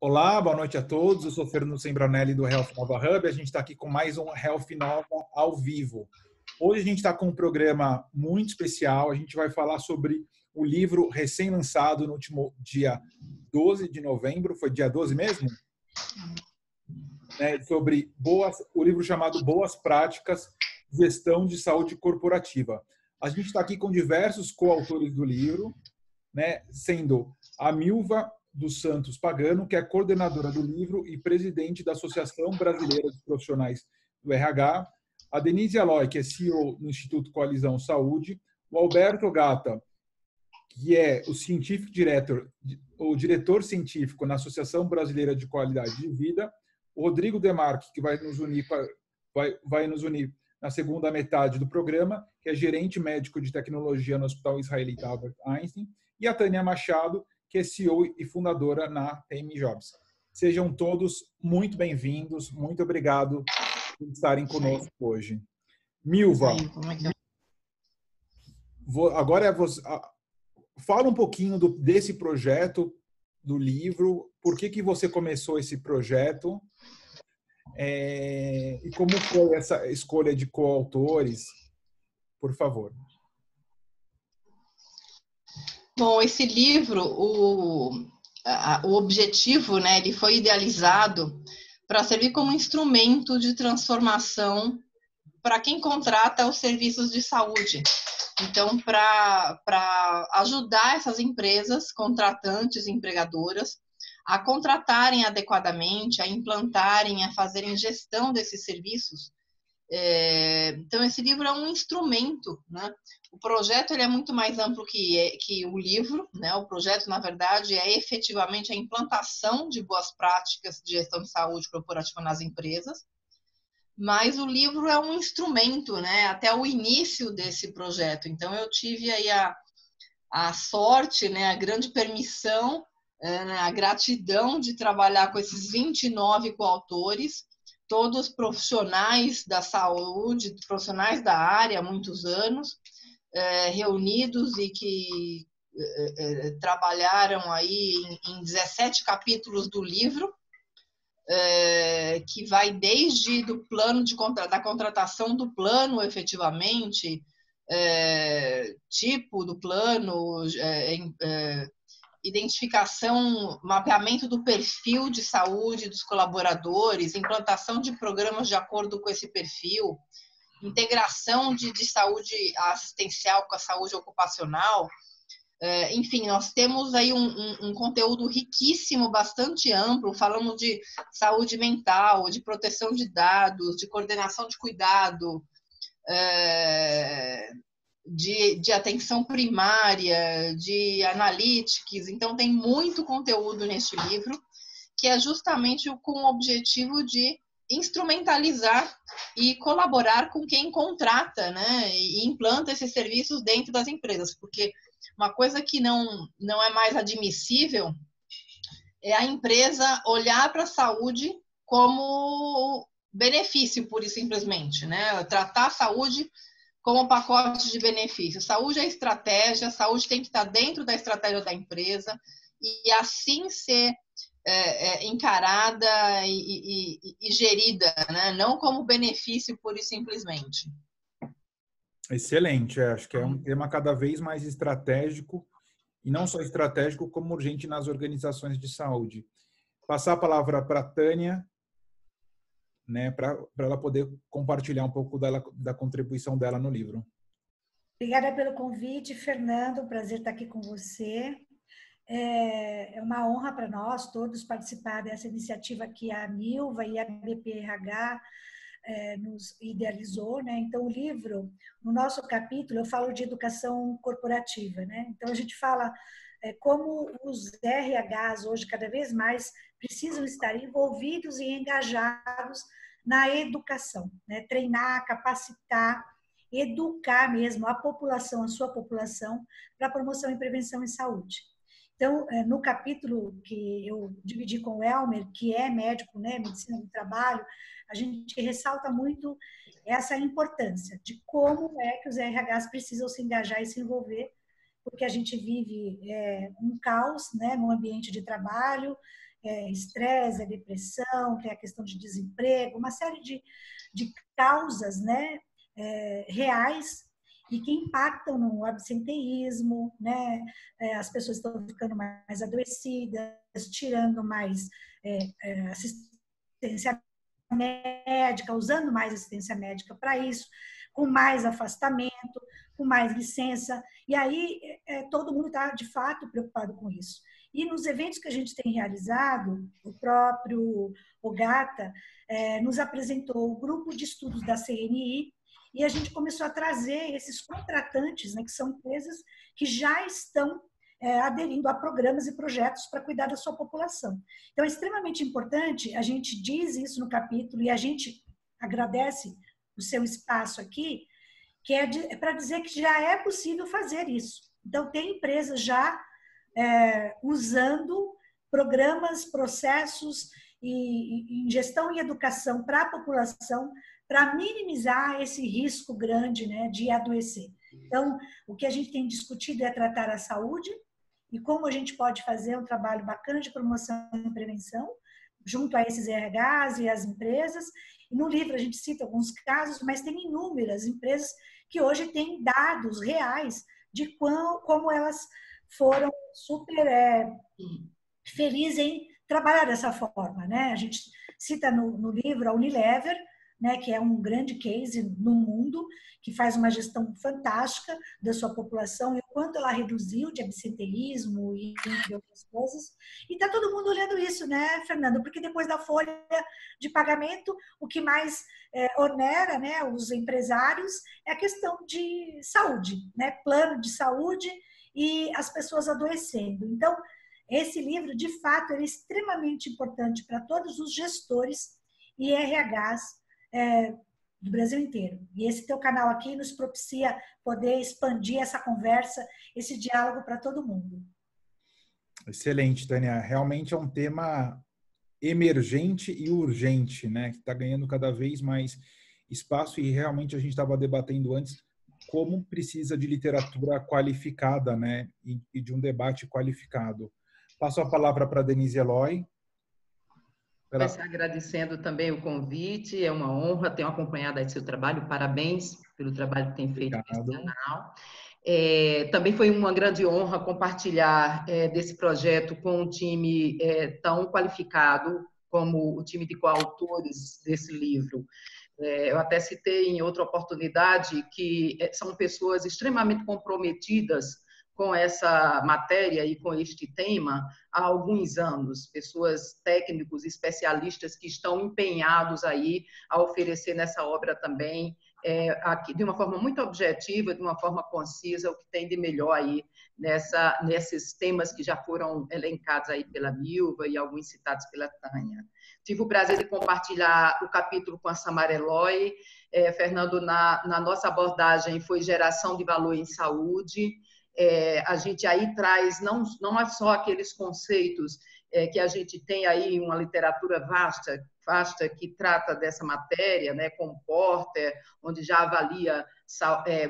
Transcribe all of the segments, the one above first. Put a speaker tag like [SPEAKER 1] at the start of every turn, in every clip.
[SPEAKER 1] Olá, boa noite a todos. Eu sou Fernando Sembranelli do Health Nova Hub. A gente está aqui com mais um Health Nova ao vivo. Hoje a gente está com um programa muito especial. A gente vai falar sobre o livro recém-lançado no último dia 12 de novembro. Foi dia 12 mesmo? Sobre o livro chamado Boas Práticas, Gestão de Saúde Corporativa. A gente está aqui com diversos coautores do livro, sendo a Milva dos Santos Pagano, que é coordenadora do livro e presidente da Associação Brasileira de Profissionais do RH, a Denise Aloy, que é CEO no Instituto Coalizão Saúde, o Alberto Gata, que é o diretor científico na Associação Brasileira de Qualidade de Vida, o Rodrigo Demarque, que vai nos unir na segunda metade do programa, que é gerente médico de tecnologia no Hospital Israelita Albert Einstein, e a Tânia Machado, que é CEO e fundadora na TM Jobs. Sejam todos muito bem-vindos, muito obrigado por estarem conosco hoje. Milva, agora fala um pouquinho desse projeto, do livro, por que você começou esse projeto e como foi essa escolha de coautores, por favor.
[SPEAKER 2] Bom, esse livro, o objetivo, ele foi idealizado para servir como instrumento de transformação para quem contrata os serviços de saúde. Então, para ajudar essas empresas, contratantes, empregadoras, a contratarem adequadamente, a implantarem, a fazerem gestão desses serviços. Então, esse livro é um instrumento, O projeto ele é muito mais amplo que o livro, O projeto, na verdade, é efetivamente a implantação de boas práticas de gestão de saúde corporativa nas empresas, mas o livro é um instrumento, Até o início desse projeto. Então, eu tive aí a sorte, a grande permissão, a gratidão de trabalhar com esses 29 coautores, todos profissionais da saúde, profissionais da área há muitos anos, reunidos e que trabalharam aí em 17 capítulos do livro, que vai desde do plano da contratação do plano, efetivamente, tipo do plano, identificação, mapeamento do perfil de saúde dos colaboradores, implantação de programas de acordo com esse perfil, integração de saúde assistencial com a saúde ocupacional. Enfim, nós temos aí um conteúdo riquíssimo, bastante amplo. Falamos de saúde mental, de proteção de dados, de coordenação de cuidado, de atenção primária, de analytics. Então, tem muito conteúdo neste livro, que é justamente com o objetivo de instrumentalizar e colaborar com quem contrata, e implanta esses serviços dentro das empresas, porque uma coisa que não é mais admissível é a empresa olhar para a saúde como benefício, pura e simplesmente, Tratar a saúde como pacote de benefícios. Saúde é estratégia, saúde tem que estar dentro da estratégia da empresa e assim ser encarada e gerida, não como benefício pura e simplesmente.
[SPEAKER 1] Excelente, acho que é um tema cada vez mais estratégico, e não só estratégico, como urgente nas organizações de saúde. Passar a palavra para a Tânia, para ela poder compartilhar um pouco da contribuição dela no livro.
[SPEAKER 3] Obrigada pelo convite, Fernando, prazer estar aqui com você. É uma honra para nós todos participar dessa iniciativa que a Milva e a BPRH nos idealizou, Então, o livro, no nosso capítulo, eu falo de educação corporativa, Então, a gente fala como os RHs hoje, cada vez mais, precisam estar envolvidos e engajados na educação, Treinar, capacitar, educar mesmo a população, a sua população, para promoção e prevenção em saúde. Então, no capítulo que eu dividi com o Elmer, que é médico, medicina do trabalho, a gente ressalta muito essa importância de como é que os RHs precisam se engajar e se envolver porque a gente vive um caos, né, no ambiente de trabalho, estresse, depressão, tem a questão de desemprego, uma série de causas, né, reais e que impactam no absenteísmo, né? As pessoas estão ficando mais adoecidas, tirando mais assistência médica, usando mais assistência médica para isso, com mais afastamento, com mais licença. E aí todo mundo está, de fato, preocupado com isso. E nos eventos que a gente tem realizado, o próprio Ogata nos apresentou o grupo de estudos da CNI, e a gente começou a trazer esses contratantes, né, que são empresas que já estão aderindo a programas e projetos para cuidar da sua população. Então, é extremamente importante, a gente diz isso no capítulo e a gente agradece o seu espaço aqui, que é para dizer que já é possível fazer isso. Então, tem empresas já usando programas, processos em gestão e educação para a população, para minimizar esse risco grande, né, de adoecer. Então, o que a gente tem discutido é tratar a saúde e como a gente pode fazer um trabalho bacana de promoção e prevenção junto a esses RHs e as empresas. E no livro a gente cita alguns casos, mas tem inúmeras empresas que hoje têm dados reais de como elas foram super felizes em trabalhar dessa forma, né? A gente cita no livro a Unilever, né, que é um grande case no mundo, que faz uma gestão fantástica da sua população e o quanto ela reduziu de absenteísmo e entre outras coisas. E está todo mundo olhando isso, né, Fernando? Porque depois da folha de pagamento, o que mais onera, né, os empresários é a questão de saúde, né, plano de saúde e as pessoas adoecendo. Então, esse livro, de fato, ele é extremamente importante para todos os gestores e RHs do Brasil inteiro. E esse teu canal aqui nos propicia poder expandir essa conversa, esse diálogo para todo mundo.
[SPEAKER 1] Excelente, Tânia. Realmente é um tema emergente e urgente, né? Que está ganhando cada vez mais espaço e realmente a gente estava debatendo antes como precisa de literatura qualificada, né? E de um debate qualificado. Passo a palavra para a Denise Eloy.
[SPEAKER 4] Começar agradecendo também o convite, é uma honra, tenho acompanhado aí seu trabalho, parabéns pelo trabalho que tem feito nesse canal. Também foi uma grande honra compartilhar desse projeto com um time tão qualificado como o time de coautores desse livro. Eu até citei em outra oportunidade que são pessoas extremamente comprometidas com essa matéria e com este tema há alguns anos, pessoas técnicos, especialistas que estão empenhados aí a oferecer nessa obra também, aqui, de uma forma muito objetiva, de uma forma concisa, o que tem de melhor aí nesses temas que já foram elencados aí pela Milva e alguns citados pela Tânia. Tive o prazer de compartilhar o capítulo com a Samara Eloy. Fernando, na nossa abordagem foi geração de valor em saúde. A gente aí traz não é só aqueles conceitos que a gente tem aí uma literatura vasta que trata dessa matéria, né, como Porter, onde já avalia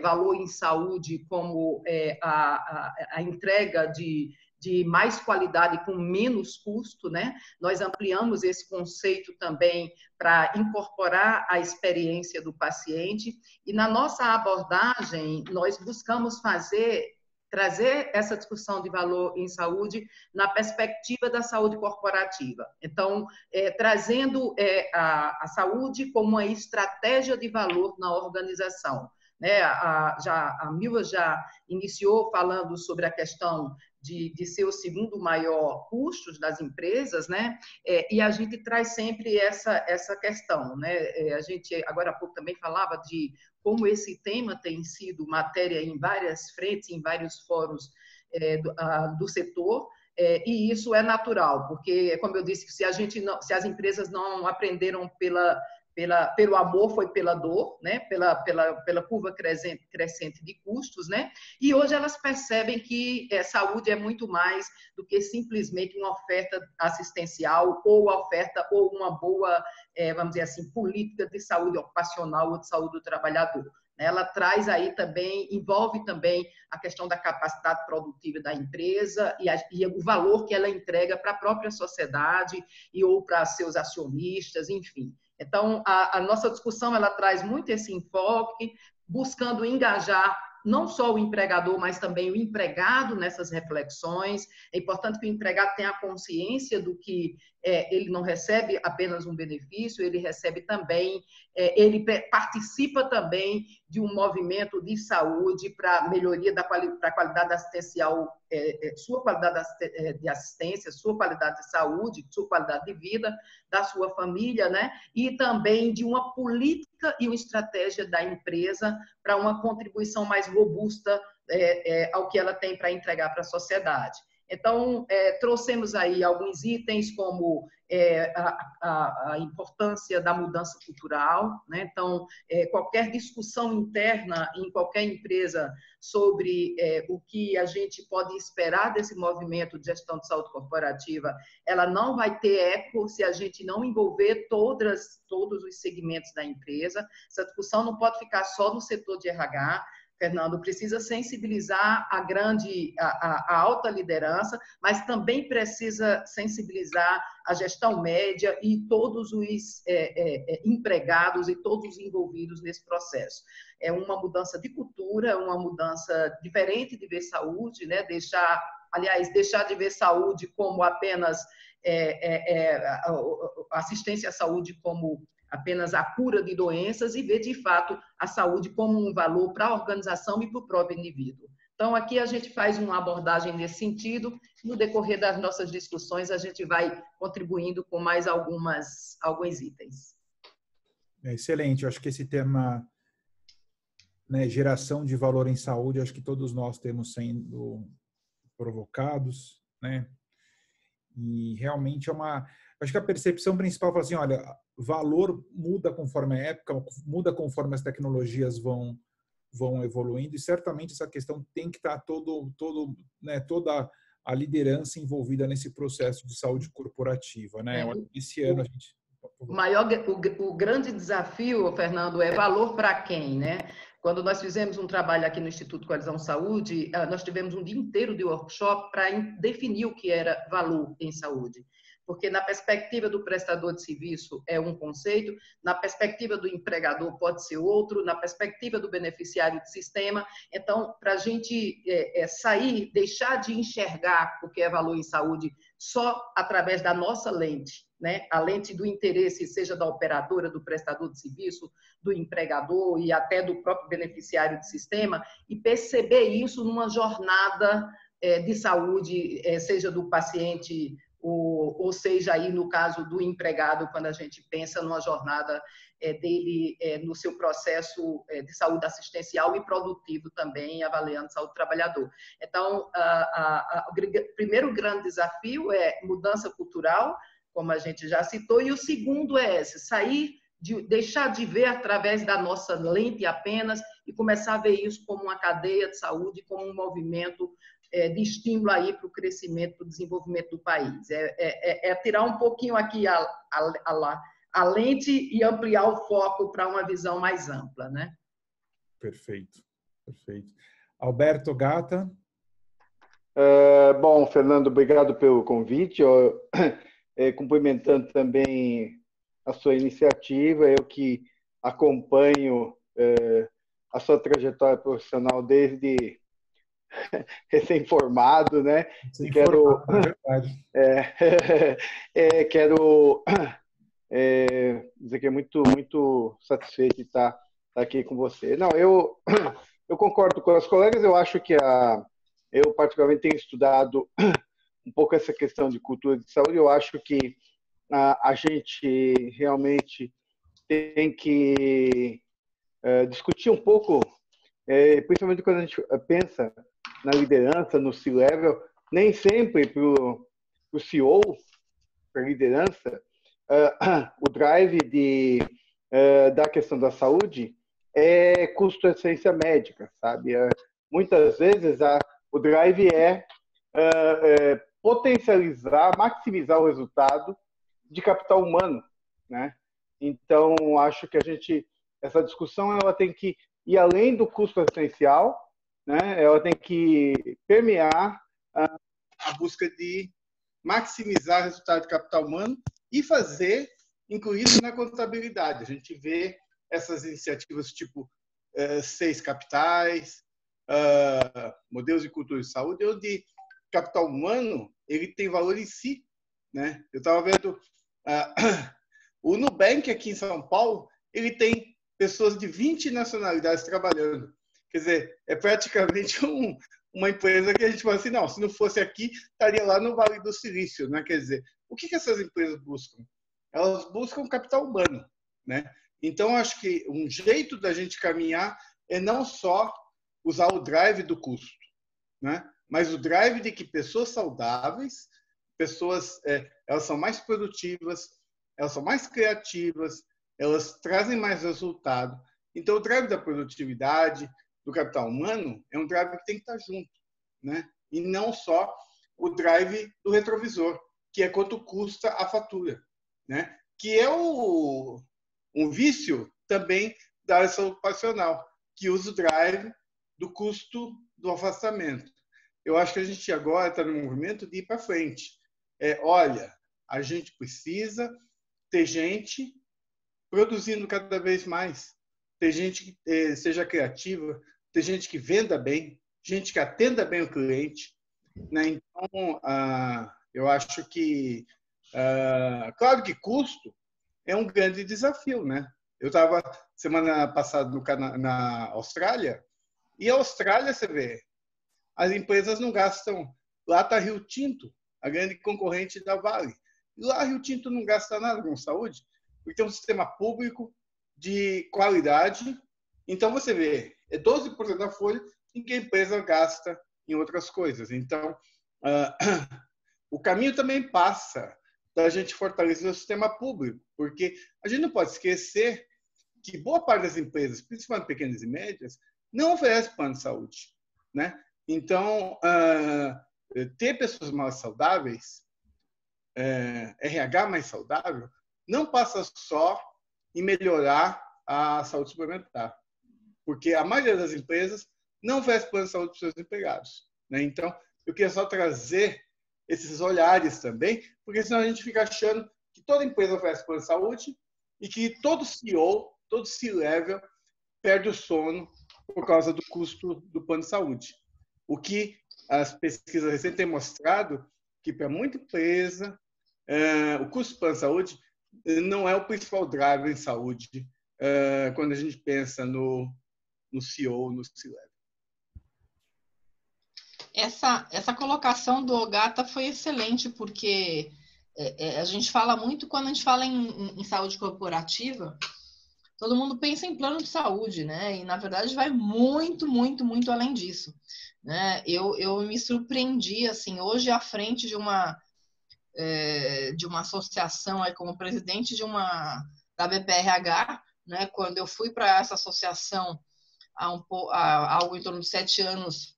[SPEAKER 4] valor em saúde como a entrega de mais qualidade com menos custo, né? Nós ampliamos esse conceito também para incorporar a experiência do paciente e na nossa abordagem nós buscamos trazer essa discussão de valor em saúde na perspectiva da saúde corporativa. Então, trazendo a saúde como uma estratégia de valor na organização. Né? A Milva já iniciou falando sobre a questão de ser o segundo maior custo das empresas, né? E a gente traz sempre essa questão, né? A gente, agora há pouco, também falava de como esse tema tem sido matéria em várias frentes, em vários fóruns do setor, e isso é natural, porque, como eu disse, se as empresas não aprenderam pelo amor, foi pela dor, né? pela curva crescente de custos, né? E hoje elas percebem que saúde é muito mais do que simplesmente uma oferta assistencial ou uma boa, vamos dizer assim, política de saúde ocupacional ou de saúde do trabalhador. Ela traz aí também, envolve também a questão da capacidade produtiva da empresa e o valor que ela entrega para a própria sociedade ou para seus acionistas, enfim. Então, a nossa discussão ela traz muito esse enfoque, buscando engajar não só o empregador, mas também o empregado nessas reflexões. É importante que o empregado tenha consciência do que ele não recebe apenas um benefício, ele recebe também, ele participa também de um movimento de saúde para a melhoria da qualidade assistencial, sua qualidade de assistência, sua qualidade de saúde, sua qualidade de vida, da sua família, né? E também de uma política e uma estratégia da empresa para uma contribuição mais robusta ao que ela tem para entregar para a sociedade. Então, trouxemos aí alguns itens como a importância da mudança cultural, né? Então, qualquer discussão interna em qualquer empresa sobre o que a gente pode esperar desse movimento de gestão de saúde corporativa, ela não vai ter eco se a gente não envolver todos os segmentos da empresa. Essa discussão não pode ficar só no setor de RH. Fernando, precisa sensibilizar a alta liderança, mas também precisa sensibilizar a gestão média e todos os empregados e todos os envolvidos nesse processo. É uma mudança de cultura, uma mudança diferente de ver saúde, né? Deixar de ver saúde como apenas assistência à saúde como apenas a cura de doenças e ver, de fato, a saúde como um valor para a organização e para o próprio indivíduo. Então, aqui a gente faz uma abordagem nesse sentido. No decorrer das nossas discussões, a gente vai contribuindo com mais alguns itens.
[SPEAKER 1] Excelente. Eu acho que esse tema, né, geração de valor em saúde, acho que todos nós temos sendo provocados, né? E realmente acho que a percepção principal é assim, olha, valor muda conforme a época, muda conforme as tecnologias vão evoluindo, e certamente essa questão tem que estar né, toda a liderança envolvida nesse processo de saúde corporativa, né? Esse ano a gente...
[SPEAKER 4] O grande desafio, Fernando, é valor para quem, né? Quando nós fizemos um trabalho aqui no Instituto Coalizão Saúde, nós tivemos um dia inteiro de workshop para definir o que era valor em saúde. Porque na perspectiva do prestador de serviço é um conceito, na perspectiva do empregador pode ser outro, na perspectiva do beneficiário de sistema. Então, para a gente deixar de enxergar o que é valor em saúde só através da nossa lente, né? A lente do interesse, seja da operadora, do prestador de serviço, do empregador e até do próprio beneficiário de sistema, e perceber isso numa jornada de saúde, seja do paciente ou seja aí no caso do empregado, quando a gente pensa numa jornada dele no seu processo de saúde assistencial e produtivo também, avaliando a saúde do trabalhador. Então, o primeiro grande desafio é mudança cultural, como a gente já citou, e o segundo é esse, deixar de ver através da nossa lente apenas e começar a ver isso como uma cadeia de saúde, como um movimento de estímulo aí para o crescimento, para o desenvolvimento do país. Tirar um pouquinho aqui a lente e ampliar o foco para uma visão mais ampla, né?
[SPEAKER 1] Perfeito, perfeito. Alberto Gata.
[SPEAKER 5] Bom, Fernando, obrigado pelo convite. Cumprimentando também a sua iniciativa, eu que acompanho a sua trajetória profissional desde recém-formado, né? Quero dizer que é muito satisfeito de estar aqui com você. Não, eu concordo com os colegas. Eu acho que eu particularmente tenho estudado um pouco essa questão de cultura de saúde. Eu acho que a gente realmente tem que discutir um pouco, principalmente quando a gente pensa na liderança, no C-level, nem sempre para o CEO, para a liderança, o drive da questão da saúde é custo-eficiência médica, sabe? Muitas vezes o drive é potencializar, maximizar o resultado de capital humano, né? Então, acho que essa discussão ela tem que ir além do custo assistencial, né? Ela tem que permear a busca de maximizar o resultado de capital humano e fazer, incluir isso na contabilidade. A gente vê essas iniciativas tipo 6 capitais, modelos de cultura de saúde, onde capital humano ele tem valor em si, né? Eu estava vendo o Nubank aqui em São Paulo, ele tem pessoas de 20 nacionalidades trabalhando. Quer dizer, é praticamente uma empresa que a gente fala assim, não, se não fosse aqui, estaria lá no Vale do Silício, né? Quer dizer, o que essas empresas buscam? Elas buscam capital humano, né? Então, acho que um jeito da gente caminhar é não só usar o drive do custo, né? Mas o drive de que pessoas saudáveis, elas são mais produtivas, elas são mais criativas, elas trazem mais resultado. Então, o drive da produtividade, do capital humano, é um drive que tem que estar junto, né? E não só o drive do retrovisor, que é quanto custa a fatura, né? Que é um vício também da área ocupacional, que usa o drive do custo do afastamento. Eu acho que a gente agora está no movimento de ir para frente. Olha, a gente precisa ter gente produzindo cada vez mais, ter gente que seja criativa, ter gente que venda bem, gente que atenda bem o cliente, né? Então, eu acho que, claro que custo é um grande desafio, né? Eu estava semana passada na Austrália, e a Austrália, você vê, as empresas não gastam. Lá está Rio Tinto, a grande concorrente da Vale. E lá Rio Tinto não gasta nada com saúde, porque tem um sistema público de qualidade. Então, você vê, é 12% da folha em que a empresa gasta em outras coisas. Então, o caminho também passa da gente fortalecer o sistema público, porque a gente não pode esquecer que boa parte das empresas, principalmente pequenas e médias, não oferece plano de saúde, né? Então, ter pessoas mais saudáveis, RH mais saudável, não passa só em melhorar a saúde suplementar, porque a maioria das empresas não oferece plano de saúde para os seus empregados, né? Então, eu queria só trazer esses olhares também, porque senão a gente fica achando que toda empresa oferece plano de saúde e que todo CEO, todo C-level perde o sono por causa do custo do plano de saúde. O que as pesquisas recentes têm mostrado que para muita empresa o custo do plano de saúde não é o principal driver em saúde quando a gente pensa no CEO, no C-level.
[SPEAKER 2] Essa colocação do Ogata foi excelente, porque a gente fala muito, quando a gente fala em saúde corporativa, todo mundo pensa em plano de saúde, né? E, na verdade, vai muito, muito, muito além disso, né? Eu me surpreendi, assim, hoje à frente de uma associação, aí, como presidente da BPRH, né? Quando eu fui para essa associação há algo em torno de 7 anos,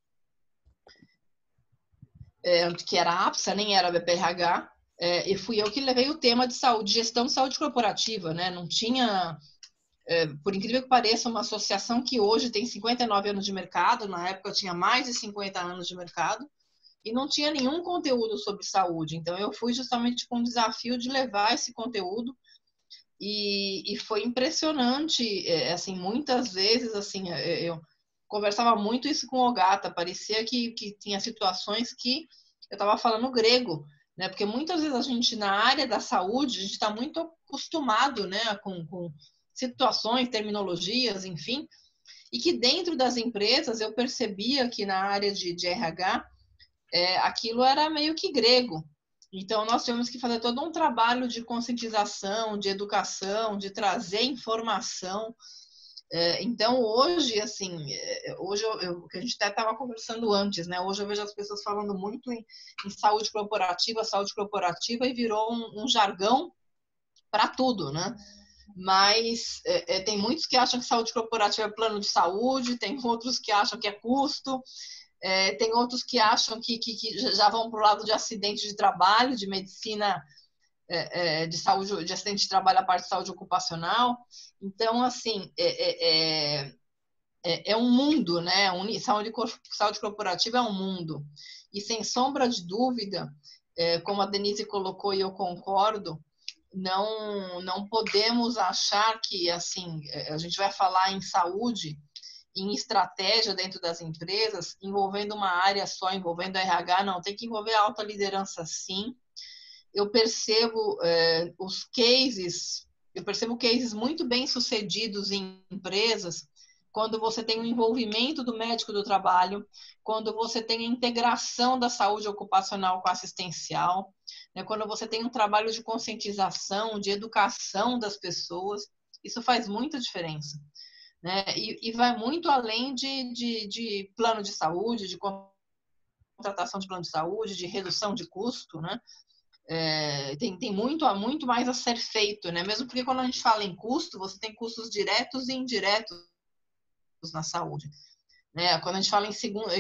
[SPEAKER 2] que era a APSA, nem era a BPRH, e fui eu que levei o tema de saúde, gestão de saúde corporativa, né? Não tinha, por incrível que pareça, uma associação que hoje tem 59 anos de mercado, na época tinha mais de 50 anos de mercado, e não tinha nenhum conteúdo sobre saúde. Então, eu fui justamente com o desafio de levar esse conteúdo, e foi impressionante, assim, muitas vezes, assim, eu conversava muito isso com o Ogata, parecia que tinha situações que eu estava falando grego, né? Porque muitas vezes a gente, na área da saúde, a gente está muito acostumado, né, com situações, terminologias, enfim, e que dentro das empresas eu percebia que na área de RH, aquilo era meio que grego. Então, nós temos que fazer todo um trabalho de conscientização, de educação, de trazer informação. Então, hoje, assim, o que a gente até estava conversando antes, né? Hoje eu vejo as pessoas falando muito em saúde corporativa, e virou um jargão para tudo, né? Mas tem muitos que acham que saúde corporativa é plano de saúde, tem outros que acham que é custo, tem outros que acham que já vão para o lado de acidente de trabalho, de medicina, de saúde, de acidente de trabalho, a parte de saúde ocupacional. Então, assim, é um mundo, né? Saúde corporativa é um mundo. E sem sombra de dúvida, como a Denise colocou e eu concordo, não podemos achar que assim a gente vai falar em saúde, em estratégia dentro das empresas, envolvendo uma área só, envolvendo RH, não, tem que envolver a alta liderança sim. Eu percebo cases muito bem sucedidos em empresas, quando você tem o envolvimento do médico do trabalho, quando você tem a integração da saúde ocupacional com a assistencial, né? Quando você tem um trabalho de conscientização, de educação das pessoas, isso faz muita diferença, né? E vai muito além de plano de saúde, de contratação de plano de saúde, de redução de custo, né? Tem muito mais a ser feito, né? Mesmo porque quando a gente fala em custo, você tem custos diretos e indiretos na saúde, né? Quando a gente fala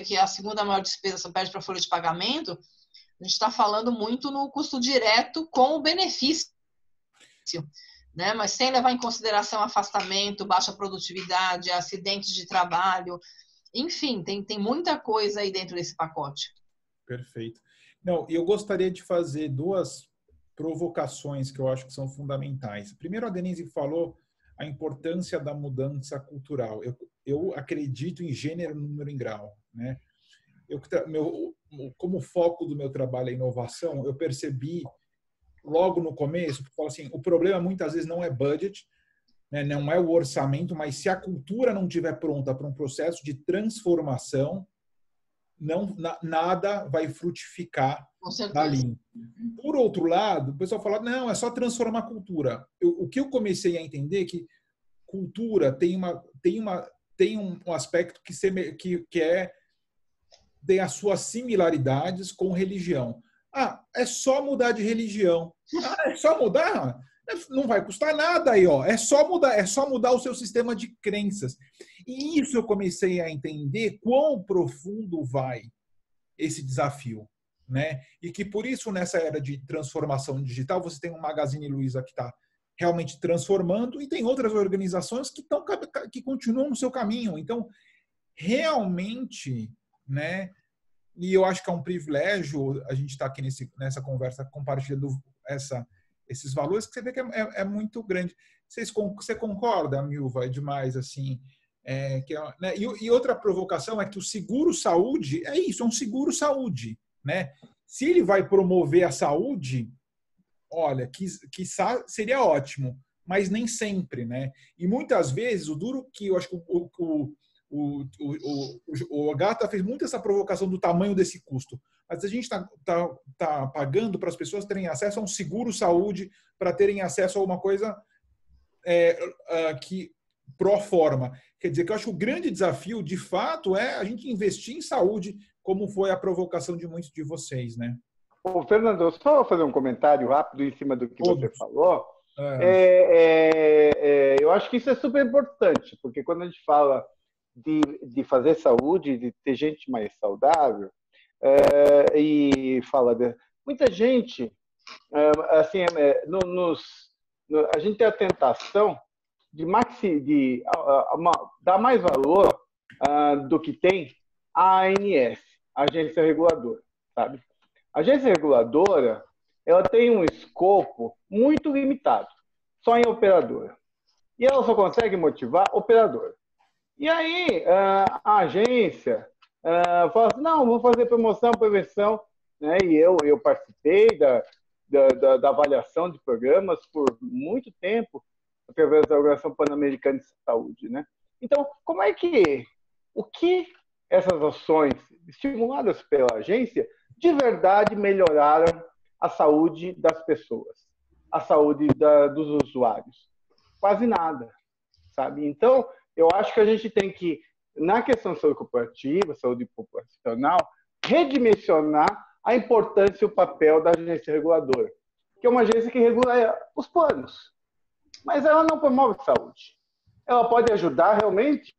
[SPEAKER 2] que a segunda maior despesa você perde para a folha de pagamento, a gente está falando muito no custo direto com o benefício, né? Mas sem levar em consideração afastamento, baixa produtividade, acidentes de trabalho, enfim, tem muita coisa aí dentro desse pacote.
[SPEAKER 1] Perfeito. Não, eu gostaria de fazer duas provocações que eu acho que são fundamentais. Primeiro, a Denise falou a importância da mudança cultural. Eu acredito em gênero, número e grau, né? Como foco do meu trabalho é inovação, eu percebi logo no começo, assim, o problema muitas vezes não é budget, né, não é o orçamento, mas se a cultura não estiver pronta para um processo de transformação, nada vai frutificar dali. Por outro lado, o pessoal fala, não, é só transformar a cultura. O que eu comecei a entender é que cultura tem um aspecto tem as suas similaridades com religião. É só mudar de religião. É só mudar? Não vai custar nada aí, ó. É só mudar o seu sistema de crenças. E isso eu comecei a entender quão profundo vai esse desafio, né? E que por isso nessa era de transformação digital você tem um Magazine Luiza que está realmente transformando e tem outras organizações que continuam no seu caminho. Então, realmente, né? E eu acho que é um privilégio a gente estar aqui nessa conversa compartilhando esses valores que você vê que é muito grande. Você concorda, Milva? É demais, assim. Né? E outra provocação é que o seguro-saúde é isso, é um seguro-saúde, né? Se ele vai promover a saúde, olha, quiçá seria ótimo, mas nem sempre, né? E muitas vezes, o duro que eu acho que o Agata fez muito essa provocação do tamanho desse custo. Mas a gente está pagando para as pessoas terem acesso a um seguro-saúde, para terem acesso a uma coisa que pro forma. Quer dizer, que eu acho que o grande desafio, de fato, é a gente investir em saúde, como foi a provocação de muitos de vocês, né?
[SPEAKER 5] Ô, Fernando, só fazer um comentário rápido em cima do que você falou. Eu acho que isso é super importante, porque quando a gente fala de fazer saúde, de ter gente mais saudável, e fala muita gente, assim, a gente tem a tentação de dar mais valor do que tem a ANS, a agência reguladora, sabe? A agência reguladora, ela tem um escopo muito limitado, só em operadora. E ela só consegue motivar operadora. E aí, a agência fala assim, não, vou fazer promoção, prevenção, né? E eu participei da avaliação de programas por muito tempo, através da Organização Pan-Americana de Saúde, né? Então, o que essas ações estimuladas pela agência de verdade melhoraram a saúde das pessoas, a saúde dos usuários? Quase nada, sabe? Então, eu acho que a gente tem que, na questão de saúde corporativa, saúde populacional, redimensionar a importância e o papel da agência reguladora, que é uma agência que regula os planos, mas ela não promove saúde. Ela pode ajudar realmente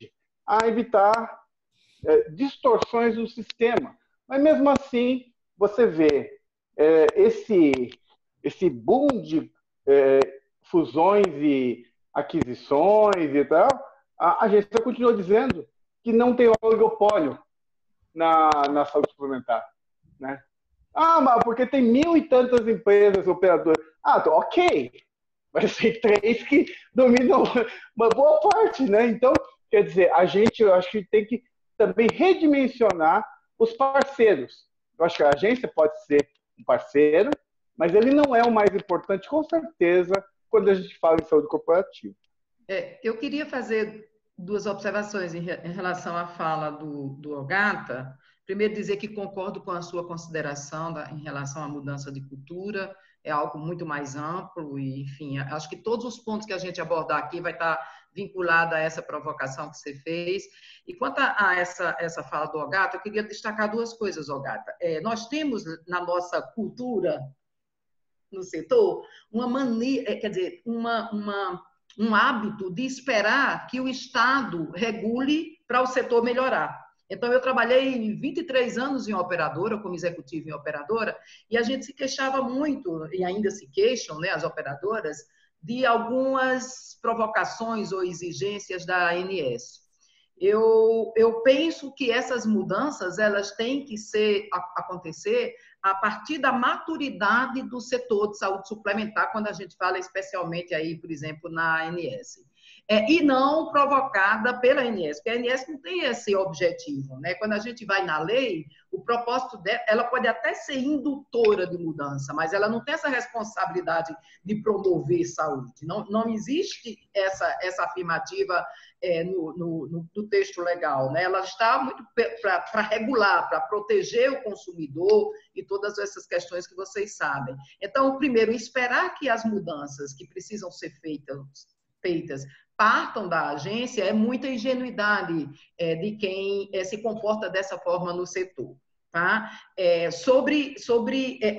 [SPEAKER 5] a evitar distorções do sistema, mas mesmo assim você vê esse boom de fusões e aquisições e tal. A agência continua dizendo que não tem oligopólio na saúde suplementar, né? Ah, mas porque tem 1.000 e tantas empresas operadoras. Ah, ok. Mas tem 3 que dominam uma boa parte, né? Então, quer dizer, eu acho que tem que também redimensionar os parceiros. Eu acho que a agência pode ser um parceiro, mas ele não é o mais importante, com certeza, quando a gente fala em saúde corporativa.
[SPEAKER 4] Eu queria fazer 2 observações em relação à fala do Ogata. Primeiro, dizer que concordo com a sua consideração em relação à mudança de cultura, é algo muito mais amplo e, enfim, acho que todos os pontos que a gente abordar aqui vai estar vinculado a essa provocação que você fez. E quanto a essa fala do Ogata, eu queria destacar 2 coisas, Ogata. Nós temos na nossa cultura, no setor, uma mania, quer dizer, um hábito de esperar que o Estado regule para o setor melhorar. Então, eu trabalhei 23 anos em operadora, como executivo em operadora, e a gente se queixava muito, e ainda se queixam, né, as operadoras, de algumas provocações ou exigências da ANS. Eu penso que essas mudanças elas têm que acontecer a partir da maturidade do setor de saúde suplementar, quando a gente fala especialmente aí, por exemplo, na ANS. E não provocada pela ANS, porque a ANS não tem esse objetivo, né? Quando a gente vai na lei, o propósito dela, ela pode até ser indutora de mudança, mas ela não tem essa responsabilidade de promover saúde. Não existe essa afirmativa no texto legal, né? Ela está muito para regular, para proteger o consumidor e todas essas questões que vocês sabem. Então, primeiro, esperar que as mudanças que precisam ser feitas partam da agência é muita ingenuidade de quem se comporta dessa forma no setor. Tá? Sobre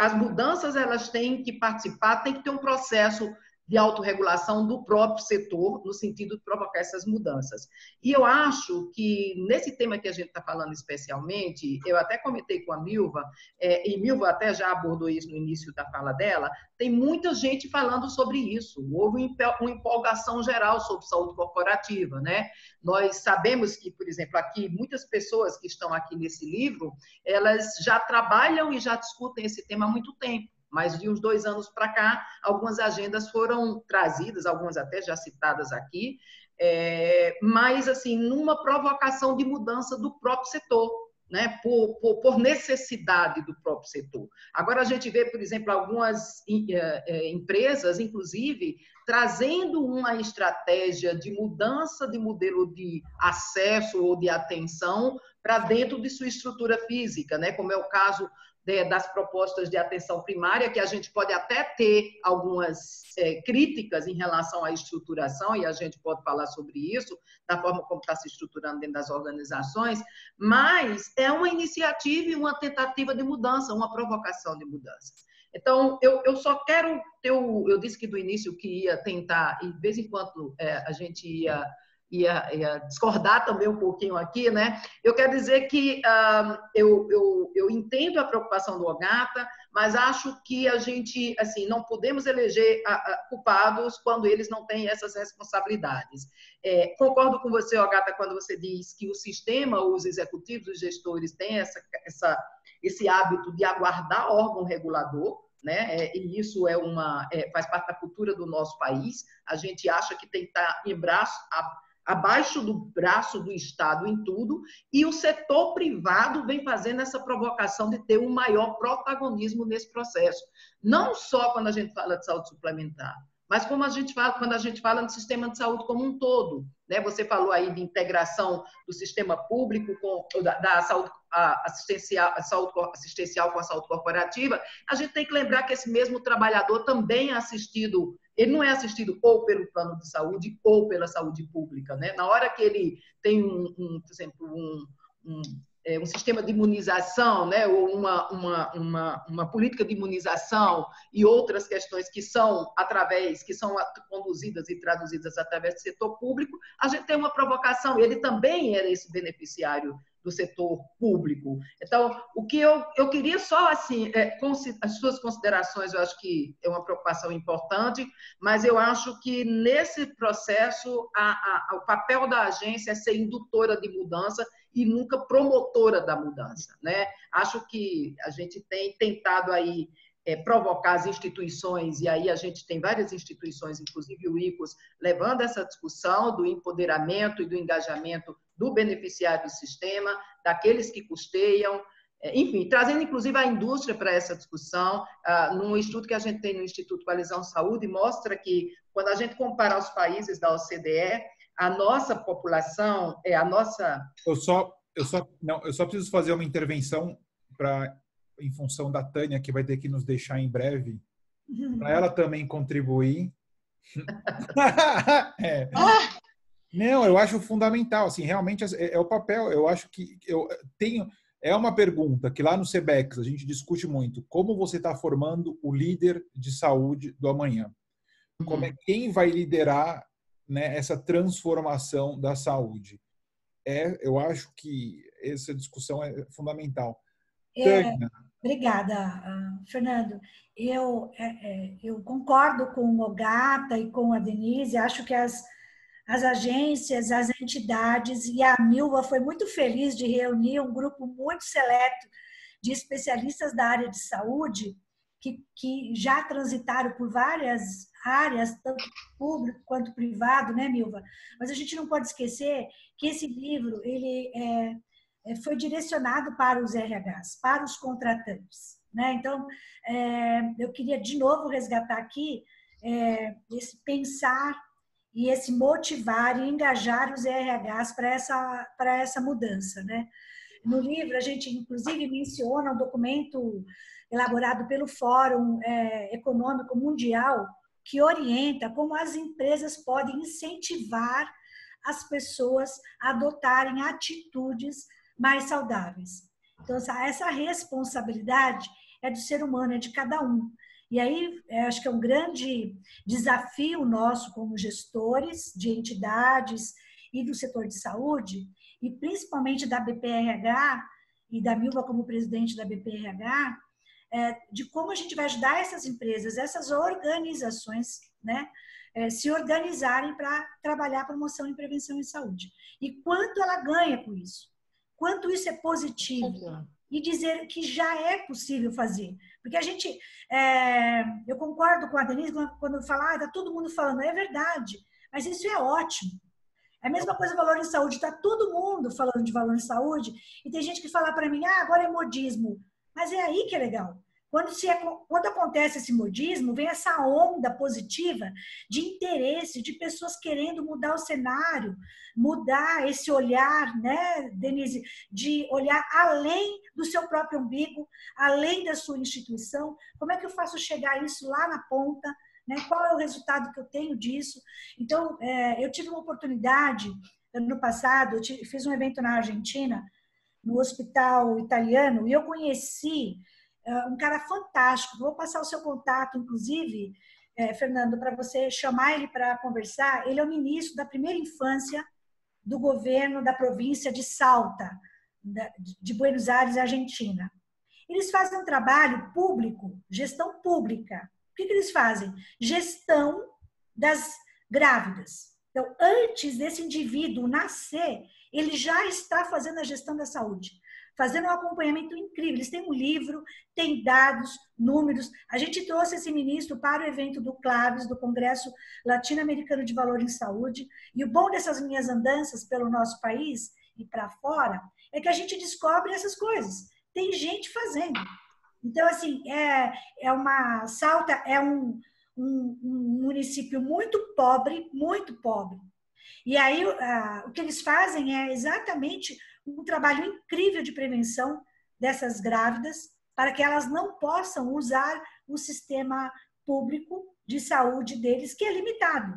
[SPEAKER 4] as mudanças, elas têm que participar, tem que ter um processo de autorregulação do próprio setor, no sentido de provocar essas mudanças. E eu acho que, nesse tema que a gente está falando especialmente, eu até comentei com a Milva, e Milva até já abordou isso no início da fala dela, tem muita gente falando sobre isso. Houve uma empolgação geral sobre saúde corporativa, né? Nós sabemos que, por exemplo, aqui, muitas pessoas que estão aqui nesse livro, elas já trabalham e já discutem esse tema há muito tempo. Mas de uns 2 anos para cá, algumas agendas foram trazidas, algumas até já citadas aqui, mas assim, numa provocação de mudança do próprio setor, né? Por necessidade do próprio setor. Agora a gente vê, por exemplo, algumas empresas, inclusive, trazendo uma estratégia de mudança de modelo de acesso ou de atenção para dentro de sua estrutura física, né? Como é o caso das propostas de atenção primária, que a gente pode até ter algumas críticas em relação à estruturação, e a gente pode falar sobre isso, da forma como está se estruturando dentro das organizações, mas é uma iniciativa e uma tentativa de mudança, uma provocação de mudança. Então, eu só quero ter eu disse que do início que ia tentar, e de vez em quando a gente ia discordar também um pouquinho aqui, né? Eu quero dizer que eu entendo a preocupação do Ogata, mas acho que a gente, assim, não podemos eleger culpados quando eles não têm essas responsabilidades. Concordo com você, Ogata, quando você diz que o sistema, os executivos, os gestores têm esse hábito de aguardar órgão regulador, né? E isso faz parte da cultura do nosso país. A gente acha que tem que estar abaixo do braço do Estado em tudo, e o setor privado vem fazendo essa provocação de ter um maior protagonismo nesse processo. Não só quando a gente fala de saúde suplementar, mas como quando a gente fala no sistema de saúde como um todo, né? Você falou aí de integração do sistema público da saúde assistencial com a saúde corporativa. A gente tem que lembrar que esse mesmo trabalhador também é assistido, ele não é assistido ou pelo plano de saúde ou pela saúde pública, né? Na hora que ele tem, por exemplo, um sistema de imunização, né, ou uma política de imunização e outras questões que são conduzidas e traduzidas através do setor público, a gente tem uma provocação. Ele também era esse beneficiário do setor público. Então, o que eu queria só, assim, as suas considerações, eu acho que é uma preocupação importante, mas eu acho que nesse processo o papel da agência é ser indutora de mudança e nunca promotora da mudança, né? Acho que a gente tem tentado aí provocar as instituições, e aí a gente tem várias instituições, inclusive o ICOS, levando essa discussão do empoderamento e do engajamento do beneficiário do sistema, daqueles que custeiam, enfim, trazendo inclusive a indústria para essa discussão. Num estudo que a gente tem no Instituto Coalizão Saúde, mostra que quando a gente compara os países da OCDE, a nossa população, a nossa...
[SPEAKER 1] Eu só preciso fazer uma intervenção em função da Tânia, que vai ter que nos deixar em breve, para ela também contribuir. Não, eu acho fundamental, assim, realmente é o papel. Eu acho que é uma pergunta que lá no CBEX a gente discute muito: como você está formando o líder de saúde do amanhã? Quem vai liderar, né, essa transformação da saúde? Eu acho que essa discussão é fundamental.
[SPEAKER 3] Obrigada, Fernando. Eu concordo com o Ogata e com a Denise. Acho que as agências, as entidades, e a Milva foi muito feliz de reunir um grupo muito seleto de especialistas da área de saúde que já transitaram por várias áreas, tanto público quanto privado, né, Milva? Mas a gente não pode esquecer que esse livro ele foi direcionado para os RHs, para os contratantes, né? Então, eu queria de novo resgatar aqui esse pensar e esse motivar e engajar os RHs para essa mudança, né? No livro, a gente, inclusive, menciona um documento elaborado pelo Fórum Econômico Mundial que orienta como as empresas podem incentivar as pessoas a adotarem atitudes mais saudáveis. Então, essa responsabilidade é do ser humano, é de cada um. E aí, acho que é um grande desafio nosso como gestores de entidades e do setor de saúde, e principalmente da BPRH e da Milva como presidente da BPRH, de como a gente vai ajudar essas empresas, essas organizações, né, se organizarem para trabalhar promoção e prevenção em saúde. E quanto ela ganha com isso? Quanto isso é positivo? E dizer que já é possível fazer. Porque a gente... eu concordo com a Denise quando fala, está todo mundo falando, é verdade, mas isso é ótimo. É a mesma coisa valor em saúde, está todo mundo falando de valor em saúde, e tem gente que fala para mim, agora é modismo. Mas é aí que é legal. Quando acontece esse modismo, vem essa onda positiva de interesse, de pessoas querendo mudar o cenário, mudar esse olhar, né, Denise, de olhar além do seu próprio umbigo, além da sua instituição. Como é que eu faço chegar isso lá na ponta? Né? Qual é o resultado que eu tenho disso? Então, eu tive uma oportunidade, ano passado, eu fiz um evento na Argentina, no hospital italiano, e eu conheci um cara fantástico. Vou passar o seu contato, inclusive, Fernando, para você chamar ele para conversar. Ele é o ministro da primeira infância do governo da província de Salta, de Buenos Aires, Argentina. Eles fazem um trabalho público, gestão pública. O que eles fazem? Gestão das grávidas. Então, antes desse indivíduo nascer, ele já está fazendo a gestão da saúde, fazendo um acompanhamento incrível. Eles têm um livro, têm dados, números. A gente trouxe esse ministro para o evento do CLAVES, do Congresso Latino-Americano de Valor em Saúde. E o bom dessas minhas andanças pelo nosso país e para fora é que a gente descobre essas coisas. Tem gente fazendo. Então, assim, Salta é um município muito pobre, muito pobre. E aí, o que eles fazem é exatamente um trabalho incrível de prevenção dessas grávidas, para que elas não possam usar o sistema público de saúde deles, que é limitado.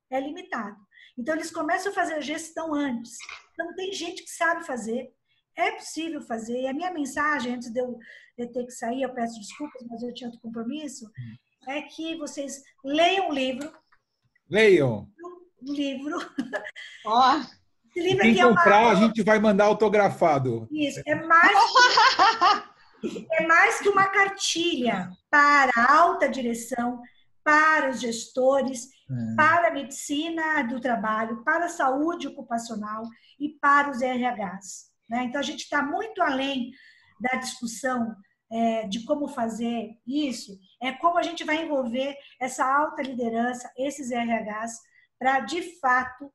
[SPEAKER 3] É limitado. Então, eles começam a fazer a gestão antes. Então, tem gente que sabe fazer, é possível fazer. E a minha mensagem, antes de eu ter que sair, eu peço desculpas, mas eu tinha outro compromisso, é que vocês leiam o livro.
[SPEAKER 1] Leiam!
[SPEAKER 3] Um livro.
[SPEAKER 1] Quem comprar, a gente vai mandar autografado.
[SPEAKER 3] Isso, é mais que uma cartilha para a alta direção, para os gestores, para a medicina do trabalho, para a saúde ocupacional e para os RHs. Né? Então, a gente está muito além da discussão de como fazer isso, é como a gente vai envolver essa alta liderança, esses RHs, para, de fato,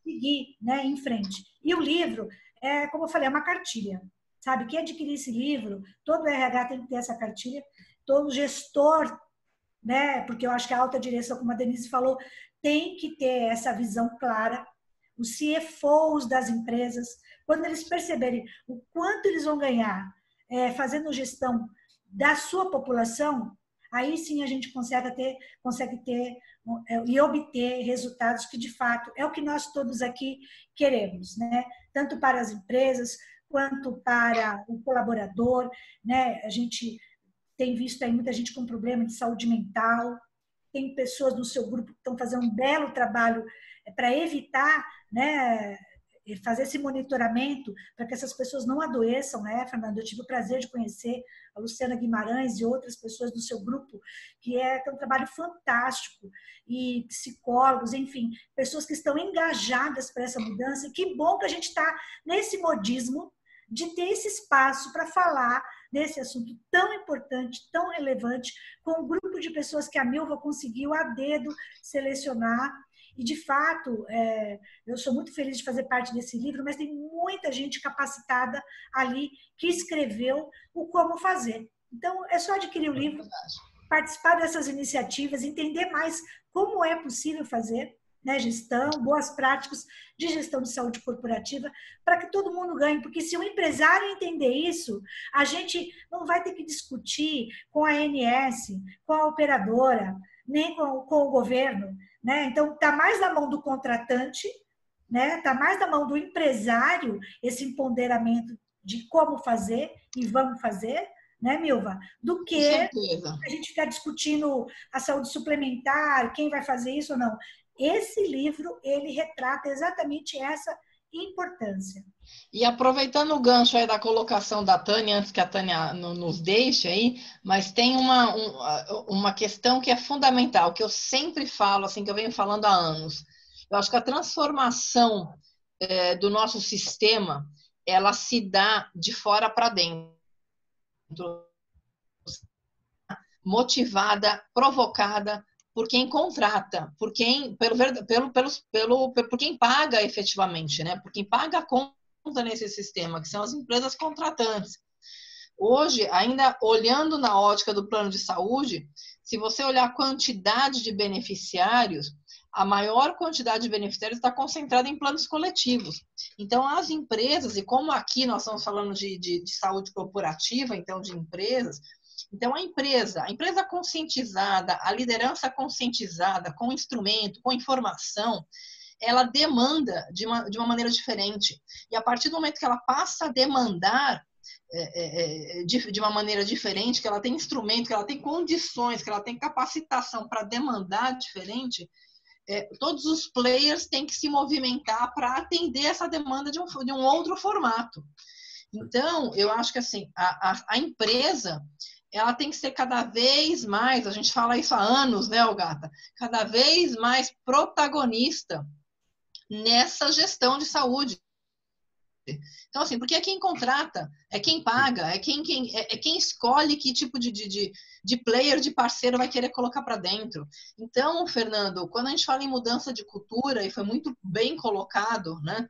[SPEAKER 3] seguir, né, em frente. E o livro, como eu falei, é uma cartilha. Sabe? Quem adquirir esse livro, todo RH tem que ter essa cartilha, todo gestor, né? Porque eu acho que a alta direção, como a Denise falou, tem que ter essa visão clara. Os CFOs das empresas, quando eles perceberem o quanto eles vão ganhar fazendo gestão da sua população, aí sim a gente consegue ter e obter resultados que, de fato, é o que nós todos aqui queremos, né? Tanto para as empresas, quanto para o colaborador, né? A gente tem visto aí muita gente com problema de saúde mental, tem pessoas no seu grupo que estão fazendo um belo trabalho para evitar, né, fazer esse monitoramento para que essas pessoas não adoeçam, né, Fernando? Eu tive o prazer de conhecer a Luciana Guimarães e outras pessoas do seu grupo, que tem um trabalho fantástico, e psicólogos, enfim, pessoas que estão engajadas para essa mudança, e que bom que a gente está nesse modismo de ter esse espaço para falar desse assunto tão importante, tão relevante, com um grupo de pessoas que a Milva conseguiu a dedo selecionar. E, de fato, eu sou muito feliz de fazer parte desse livro, mas tem muita gente capacitada ali que escreveu o como fazer. Então, é só adquirir o livro, participar dessas iniciativas, entender mais como é possível fazer, né, gestão, boas práticas de gestão de saúde corporativa, para que todo mundo ganhe. Porque se o empresário entender isso, a gente não vai ter que discutir com a ANS, com a operadora, nem com o governo. Né? Então, está mais na mão do contratante, né? Está mais na mão do empresário esse empoderamento de como fazer e vamos fazer, né, Milva? Do que a gente ficar discutindo a saúde suplementar, quem vai fazer isso ou não. Esse livro, ele retrata exatamente essa importância.
[SPEAKER 2] E aproveitando o gancho aí da colocação da Tânia, antes que a Tânia nos deixe aí, mas tem uma questão que é fundamental, que eu sempre falo, assim, que eu venho falando há anos. Eu acho que a transformação do nosso sistema, ela se dá de fora para dentro. Motivada, provocada por quem contrata, por quem paga efetivamente, né? Por quem paga a conta nesse sistema, que são as empresas contratantes. Hoje, ainda olhando na ótica do plano de saúde, se você olhar a quantidade de beneficiários, a maior quantidade de beneficiários está concentrada em planos coletivos. Então, as empresas, e como aqui nós estamos falando de saúde corporativa, então de empresas, então a empresa conscientizada, a liderança conscientizada, com instrumento, com informação, ela demanda de uma maneira diferente. E a partir do momento que ela passa a demandar de uma maneira diferente, que ela tem instrumento, que ela tem condições, que ela tem capacitação para demandar diferente, todos os players têm que se movimentar para atender essa demanda de um outro formato. Então, eu acho que assim, a empresa, ela tem que ser cada vez mais, a gente fala isso há anos, né, Ogata? Cada vez mais protagonista nessa gestão de saúde. Então, assim, porque é quem contrata, é quem paga, é quem escolhe que tipo de player, de parceiro vai querer colocar para dentro. Então, Fernando, quando a gente fala em mudança de cultura, e foi muito bem colocado, né?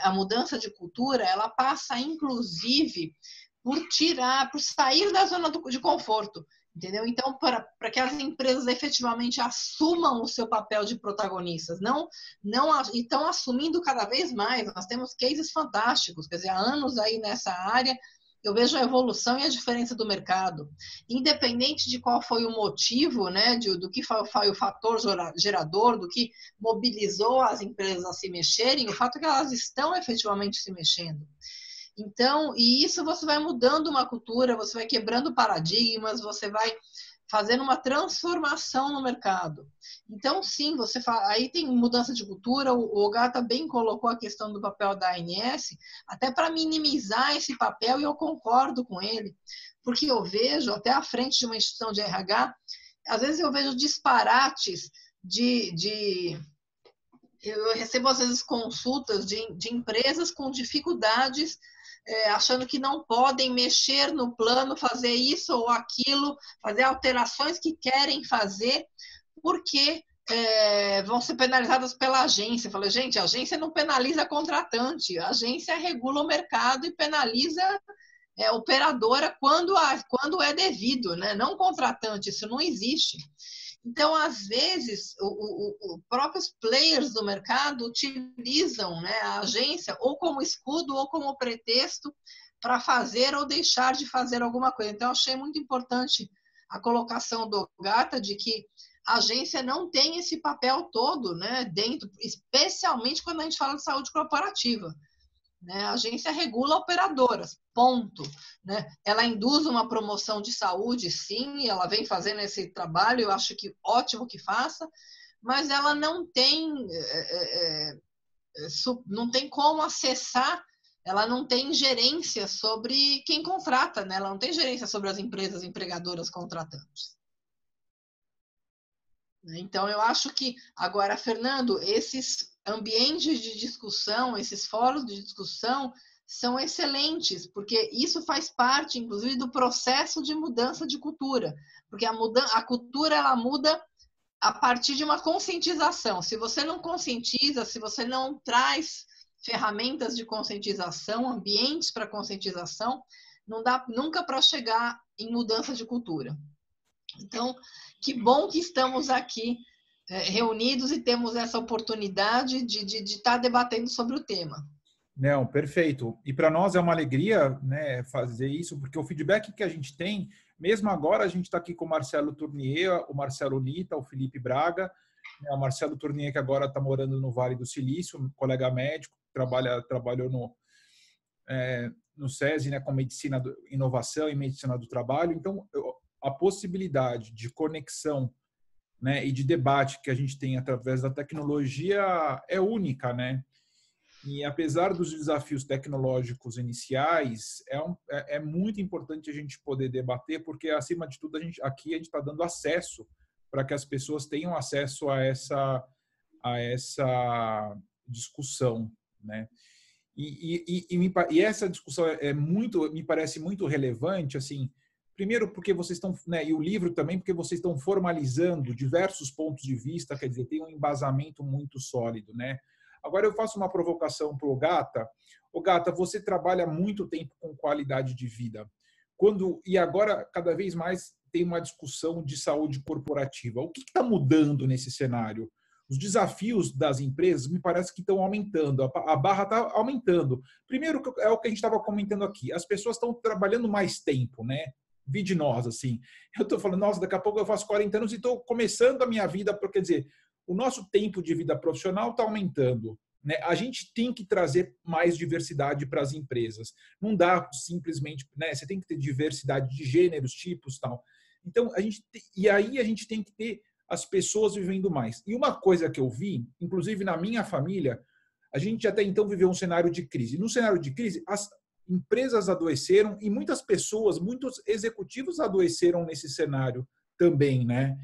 [SPEAKER 2] A mudança de cultura, ela passa, inclusive, por sair da zona de conforto, entendeu? Então, para que as empresas efetivamente assumam o seu papel de protagonistas, e estão assumindo cada vez mais. Nós temos cases fantásticos, quer dizer, há anos aí nessa área, eu vejo a evolução e a diferença do mercado. Independente de qual foi o motivo, né, do que foi o fator gerador, do que mobilizou as empresas a se mexerem, o fato é que elas estão efetivamente se mexendo. Então, e isso você vai mudando uma cultura, você vai quebrando paradigmas, você vai fazendo uma transformação no mercado. Então, sim, aí tem mudança de cultura, o Ogata bem colocou a questão do papel da ANS, até para minimizar esse papel, e eu concordo com ele, porque eu vejo, até à frente de uma instituição de RH, às vezes eu vejo disparates eu recebo, às vezes, consultas de empresas com dificuldades, achando que não podem mexer no plano, fazer isso ou aquilo, fazer alterações que querem fazer, porque vão ser penalizadas pela agência. Eu falei, gente, a agência não penaliza a contratante, a agência regula o mercado e penaliza a operadora quando é devido, né? Não contratante, isso não existe. Então, às vezes, os próprios players do mercado utilizam, né, a agência ou como escudo ou como pretexto para fazer ou deixar de fazer alguma coisa. Então, eu achei muito importante a colocação do Ogata de que a agência não tem esse papel todo, né, dentro, especialmente quando a gente fala de saúde corporativa. Né? A agência regula operadoras, ponto. Né? Ela induz uma promoção de saúde, sim, ela vem fazendo esse trabalho, eu acho que ótimo que faça, mas ela não tem como acessar, ela não tem gerência sobre quem contrata, né? Ela não tem gerência sobre as empresas empregadoras contratantes. Então, eu acho que, agora, Fernando, esses ambientes de discussão, esses fóruns de discussão são excelentes, porque isso faz parte, inclusive, do processo de mudança de cultura, porque a cultura ela muda a partir de uma conscientização. Se você não conscientiza, se você não traz ferramentas de conscientização, ambientes para conscientização, não dá nunca para chegar em mudança de cultura. Então, que bom que estamos aqui reunidos e temos essa oportunidade de estar debatendo sobre o tema.
[SPEAKER 1] Não, perfeito. E para nós é uma alegria, né, fazer isso, porque o feedback que a gente tem, mesmo agora a gente está aqui com o Marcelo Tournier, o Marcelo Nita, o Felipe Braga, né, o Marcelo Tournier que agora está morando no Vale do Silício, um colega médico, trabalhou no SESI, né, com medicina, inovação e medicina do trabalho. Então, a possibilidade de conexão, né, e de debate que a gente tem através da tecnologia é única, né? E apesar dos desafios tecnológicos iniciais, é muito importante a gente poder debater, porque acima de tudo aqui a gente está dando acesso para que as pessoas tenham acesso a essa discussão, né? E essa discussão me parece muito relevante, assim. Primeiro, porque vocês estão, né, e o livro também, porque vocês estão formalizando diversos pontos de vista, quer dizer, tem um embasamento muito sólido, né? Agora eu faço uma provocação para o Ogata. Ogata, você trabalha muito tempo com qualidade de vida. E agora, cada vez mais, tem uma discussão de saúde corporativa. O que está mudando nesse cenário? Os desafios das empresas me parece que estão aumentando, a barra está aumentando. Primeiro, é o que a gente estava comentando aqui, as pessoas estão trabalhando mais tempo, né? Vi de nós, assim. Eu estou falando, nossa, daqui a pouco eu faço 40 anos e estou começando a minha vida, porque, quer dizer, o nosso tempo de vida profissional está aumentando. Né? A gente tem que trazer mais diversidade para as empresas. Não dá simplesmente, né? Você tem que ter diversidade de gêneros, tipos, tal. Então, aí a gente tem que ter as pessoas vivendo mais. E uma coisa que eu vi, inclusive na minha família, a gente até então viveu um cenário de crise. No cenário de crise, as empresas adoeceram e muitas pessoas, muitos executivos adoeceram nesse cenário também, né?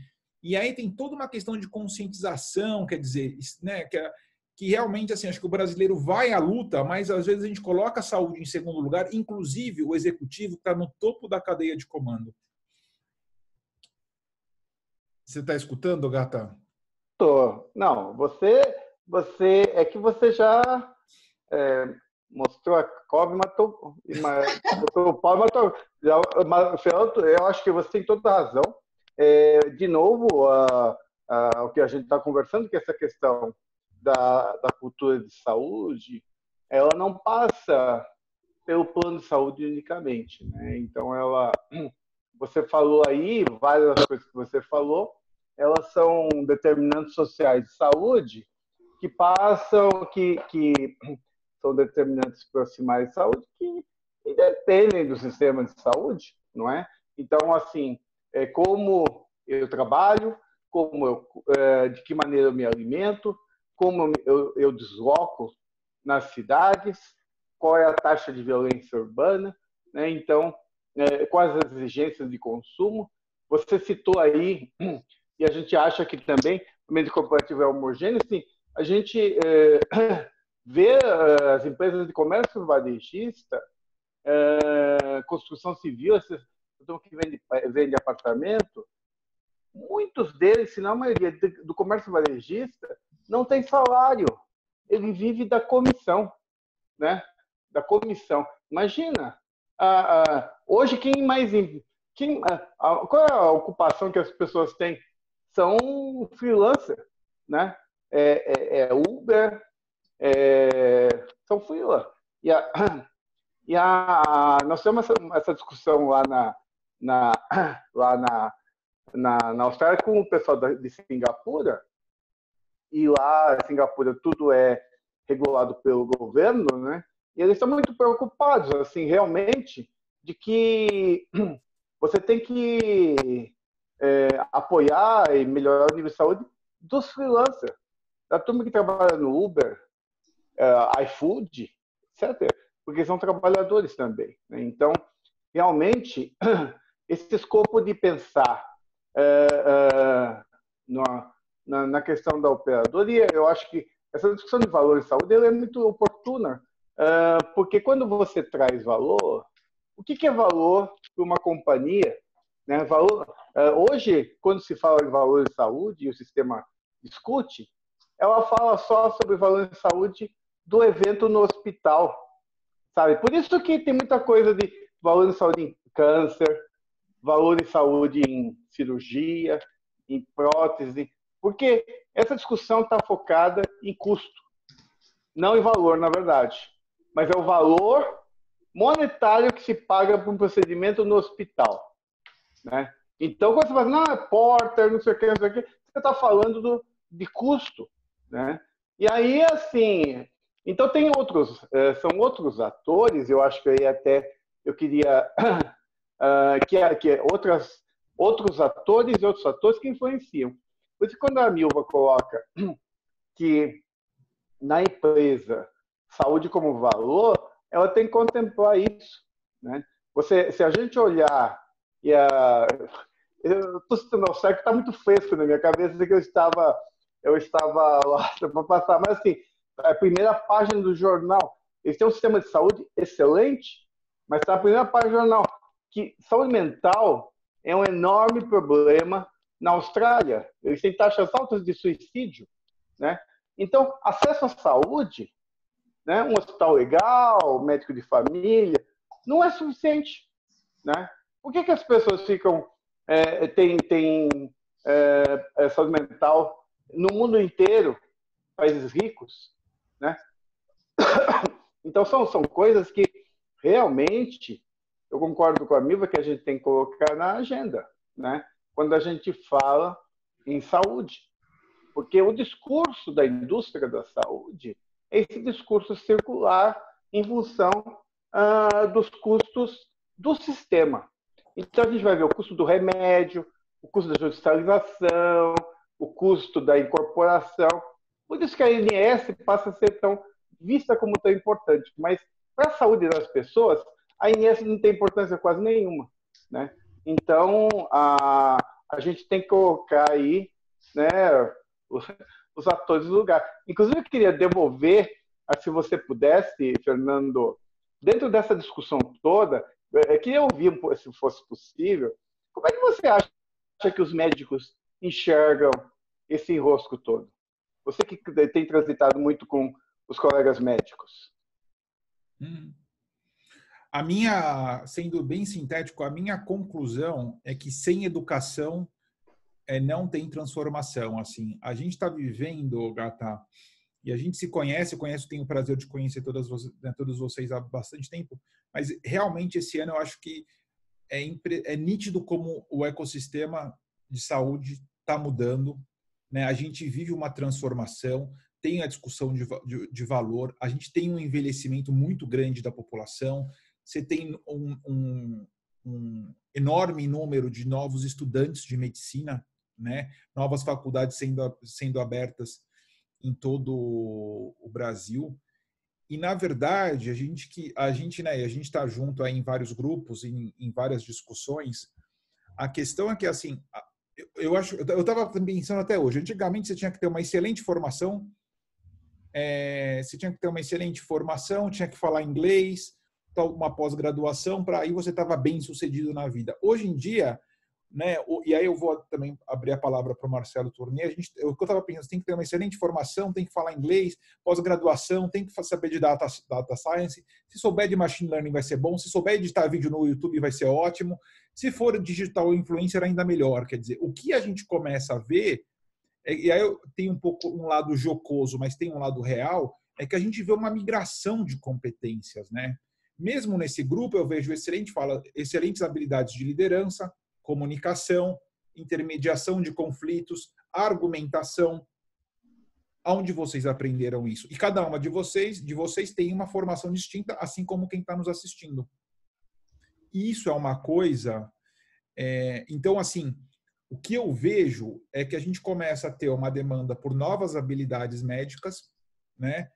[SPEAKER 1] E aí tem toda uma questão de conscientização, quer dizer, né, que realmente, assim, acho que o brasileiro vai à luta, mas às vezes a gente coloca a saúde em segundo lugar, inclusive o executivo está no topo da cadeia de comando. Você está escutando, Gata?
[SPEAKER 5] Tô. Não, você é que você já mostrou a cobra e matou o pau e matou. Eu acho que você tem toda a razão. De novo, o que a gente está conversando, que essa questão da cultura de saúde, ela não passa pelo plano de saúde unicamente, né? Então, você falou aí, várias coisas que você falou, elas são determinantes sociais de saúde que passam, que são determinantes proximais de saúde que dependem do sistema de saúde, não é? Então, assim, como eu trabalho, de que maneira eu me alimento, como eu desloco nas cidades, qual é a taxa de violência urbana, né? Então, quais as exigências de consumo. Você citou aí, e a gente acha que também o meio corporativo é homogêneo, assim, a gente vê as empresas de comércio varejista, construção civil, que vende apartamento, muitos deles, se não a maioria do comércio varejista, não tem salário. Ele vive da comissão, né? Da comissão. Imagina, hoje qual é a ocupação que as pessoas têm? São freelancer, né? Uber, são freelancer. Nós temos essa discussão lá na Austrália com o pessoal de Singapura, e lá em Singapura tudo é regulado pelo governo, né? E eles estão muito preocupados, assim, realmente, de que você tem que apoiar e melhorar o nível de saúde dos freelancers, da turma que trabalha no Uber, iFood, etc., porque são trabalhadores também, né? Então, realmente, esse escopo de pensar na questão da operadoria, eu acho que essa discussão de valor em saúde ela é muito oportuna, porque quando você traz valor, o que é valor para uma companhia? Né? Hoje, quando se fala em valor em saúde, e o sistema discute, ela fala só sobre valor em saúde do evento no hospital, sabe? Por isso que tem muita coisa de valor em saúde em câncer, valor em saúde em cirurgia, em prótese, porque essa discussão está focada em custo, não em valor, na verdade, mas é o valor monetário que se paga por um procedimento no hospital, né? Então, quando você fala, não, é porter, não sei o que, você está falando de custo, né? E aí, assim, então tem são outros atores, eu acho que aí até eu queria outros atores e outros fatores que influenciam. Por isso, quando a Milva coloca que na empresa saúde como valor, ela tem que contemplar isso, né? Se a gente olhar eu estou citando ao certo, está muito fresco na minha cabeça que eu estava lá para passar, mas assim, a primeira página do jornal, eles têm um sistema de saúde excelente, mas está a primeira página do jornal que saúde mental é um enorme problema na Austrália. Eles têm taxas altas de suicídio, né? Então, acesso à saúde, né? Um hospital legal, médico de família, não é suficiente, né? Por que as pessoas têm saúde mental no mundo inteiro, países ricos, né? Então, são coisas que realmente eu concordo com a Milva que a gente tem que colocar na agenda, né? Quando a gente fala em saúde. Porque o discurso da indústria da saúde é esse discurso circular em função dos custos do sistema. Então, a gente vai ver o custo do remédio, o custo da judicialização, o custo da incorporação. Por isso que a ANS passa a ser vista como tão importante. Mas, para a saúde das pessoas, a ANS não tem importância quase nenhuma, né? Então, a gente tem que colocar aí, né, os atores no lugar. Inclusive, eu queria devolver, se você pudesse, Fernando, dentro dessa discussão toda, eu queria ouvir, se fosse possível, como é que você acha que os médicos enxergam esse enrosco todo? Você que tem transitado muito com os colegas médicos.
[SPEAKER 1] Sendo bem sintético, a minha conclusão é que sem educação não tem transformação. Assim, a gente está vivendo, Gata, e a gente se conhece, tenho o prazer de conhecer todos vocês há bastante tempo, mas realmente esse ano eu acho que é nítido como o ecossistema de saúde está mudando, né? A gente vive uma transformação, tem a discussão de valor, a gente tem um envelhecimento muito grande da população, você tem um enorme número de novos estudantes de medicina, né? Novas faculdades sendo abertas em todo o Brasil. E, na verdade, a gente está junto aí em vários grupos, em várias discussões. A questão é que, assim, eu estava pensando até hoje, antigamente você tinha que ter uma excelente formação, tinha que falar inglês, uma pós-graduação, para aí você estava bem sucedido na vida. Hoje em dia, né, e aí eu vou também abrir a palavra para o Marcelo Tournier, o que eu estava pensando, tem que ter uma excelente formação, tem que falar inglês, pós-graduação, tem que saber de data science, se souber de machine learning vai ser bom, se souber editar vídeo no YouTube vai ser ótimo, se for digital influencer ainda melhor. Quer dizer, o que a gente começa a ver, e aí tem um pouco um lado jocoso, mas tem um lado real, é que a gente vê uma migração de competências, né? Mesmo nesse grupo eu vejo excelentes habilidades de liderança, comunicação, intermediação de conflitos, argumentação. Aonde vocês aprenderam isso? E cada uma de vocês tem uma formação distinta, assim como quem está nos assistindo. E isso é uma coisa... então, assim, o que eu vejo é que a gente começa a ter uma demanda por novas habilidades médicas, né?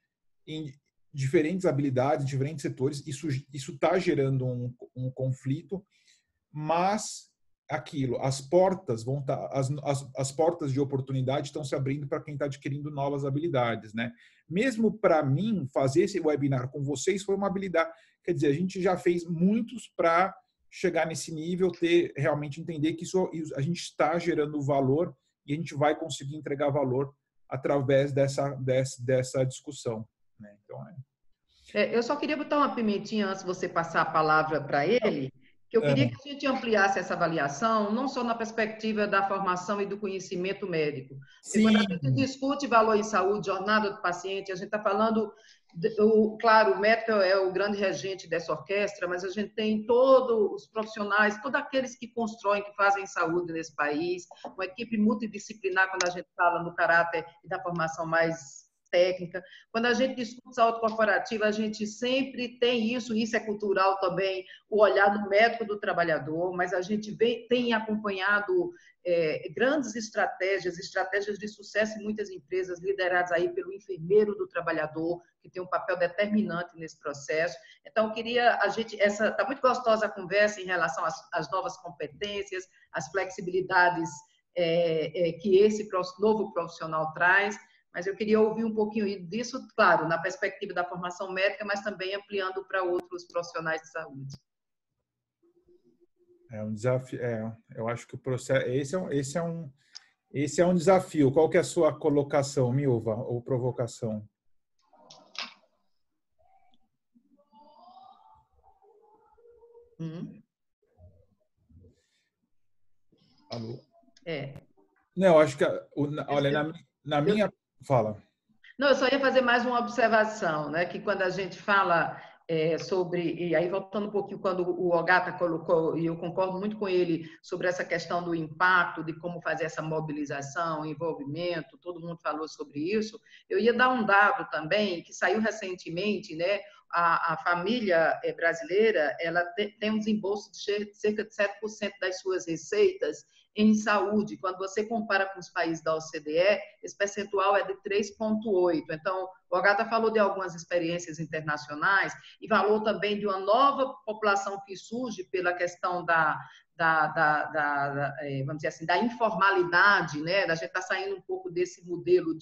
[SPEAKER 1] Em diferentes habilidades, diferentes setores. Isso está gerando um conflito, mas as portas vão estar, as portas de oportunidade estão se abrindo para quem está adquirindo novas habilidades, né? Mesmo para mim, fazer esse webinar com vocês foi uma habilidade. Quer dizer, a gente já fez muitos para chegar nesse nível, realmente entender que a gente está gerando valor e a gente vai conseguir entregar valor através dessa discussão, né? Então,
[SPEAKER 4] eu só queria botar uma pimentinha antes de você passar a palavra para ele, que eu queria que a gente ampliasse essa avaliação, não só na perspectiva da formação e do conhecimento médico. Porque quando a gente discute valor em saúde, jornada do paciente, a gente está falando, claro, o médico é o grande regente dessa orquestra, mas a gente tem todos os profissionais, todos aqueles que constroem, que fazem saúde nesse país, uma equipe multidisciplinar, quando a gente fala no caráter e da formação mais técnica. Quando a gente discute saúde corporativa, a gente sempre tem isso é cultural também, o olhar do médico do trabalhador, mas a gente tem acompanhado grandes estratégias de sucesso em muitas empresas, lideradas aí pelo enfermeiro do trabalhador, que tem um papel determinante nesse processo. Então, eu queria, está muito gostosa a conversa em relação às novas competências, às flexibilidades que esse novo profissional traz, mas eu queria ouvir um pouquinho disso, claro, na perspectiva da formação médica, mas também ampliando para outros profissionais de saúde.
[SPEAKER 1] É um desafio. Eu acho que o processo. Esse é um desafio. Qual que é a sua colocação, Milva, ou provocação? Alô? Não, acho que olha, na minha fala.
[SPEAKER 4] Não, eu só ia fazer mais uma observação, né? Que quando a gente fala sobre, e aí voltando um pouquinho quando o Ogata colocou, e eu concordo muito com ele, sobre essa questão do impacto, de como fazer essa mobilização, envolvimento, todo mundo falou sobre isso, eu ia dar um dado também, que saiu recentemente, né? A família brasileira, ela tem um desembolso de cerca de 7% das suas receitas em saúde. Quando você compara com os países da OCDE, esse percentual é de 3,8%. Então, o Ogata falou de algumas experiências internacionais e falou também de uma nova população que surge pela questão vamos dizer assim, da informalidade, né? A gente está saindo um pouco desse modelo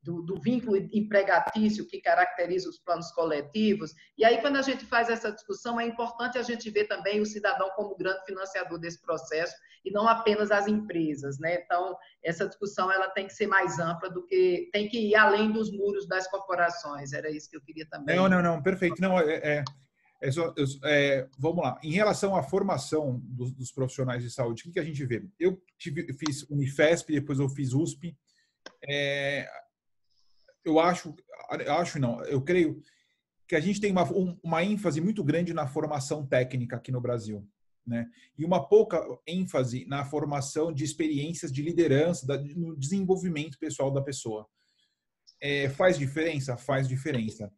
[SPEAKER 4] do vínculo empregatício que caracteriza os planos coletivos. E aí, quando a gente faz essa discussão, é importante a gente ver também o cidadão como grande financiador desse processo e não apenas as empresas, né? Então, essa discussão ela tem que ser mais ampla do que... tem que ir além dos muros das corporações. Era isso que eu queria também...
[SPEAKER 1] Não, perfeito. Não, vamos lá. Em relação à formação dos profissionais de saúde, o que a gente vê? Eu fiz Unifesp, depois eu fiz USP. Eu creio que a gente tem uma ênfase muito grande na formação técnica aqui no Brasil, né? E uma pouca ênfase na formação de experiências de liderança, no desenvolvimento pessoal da pessoa. Faz diferença? Faz diferença.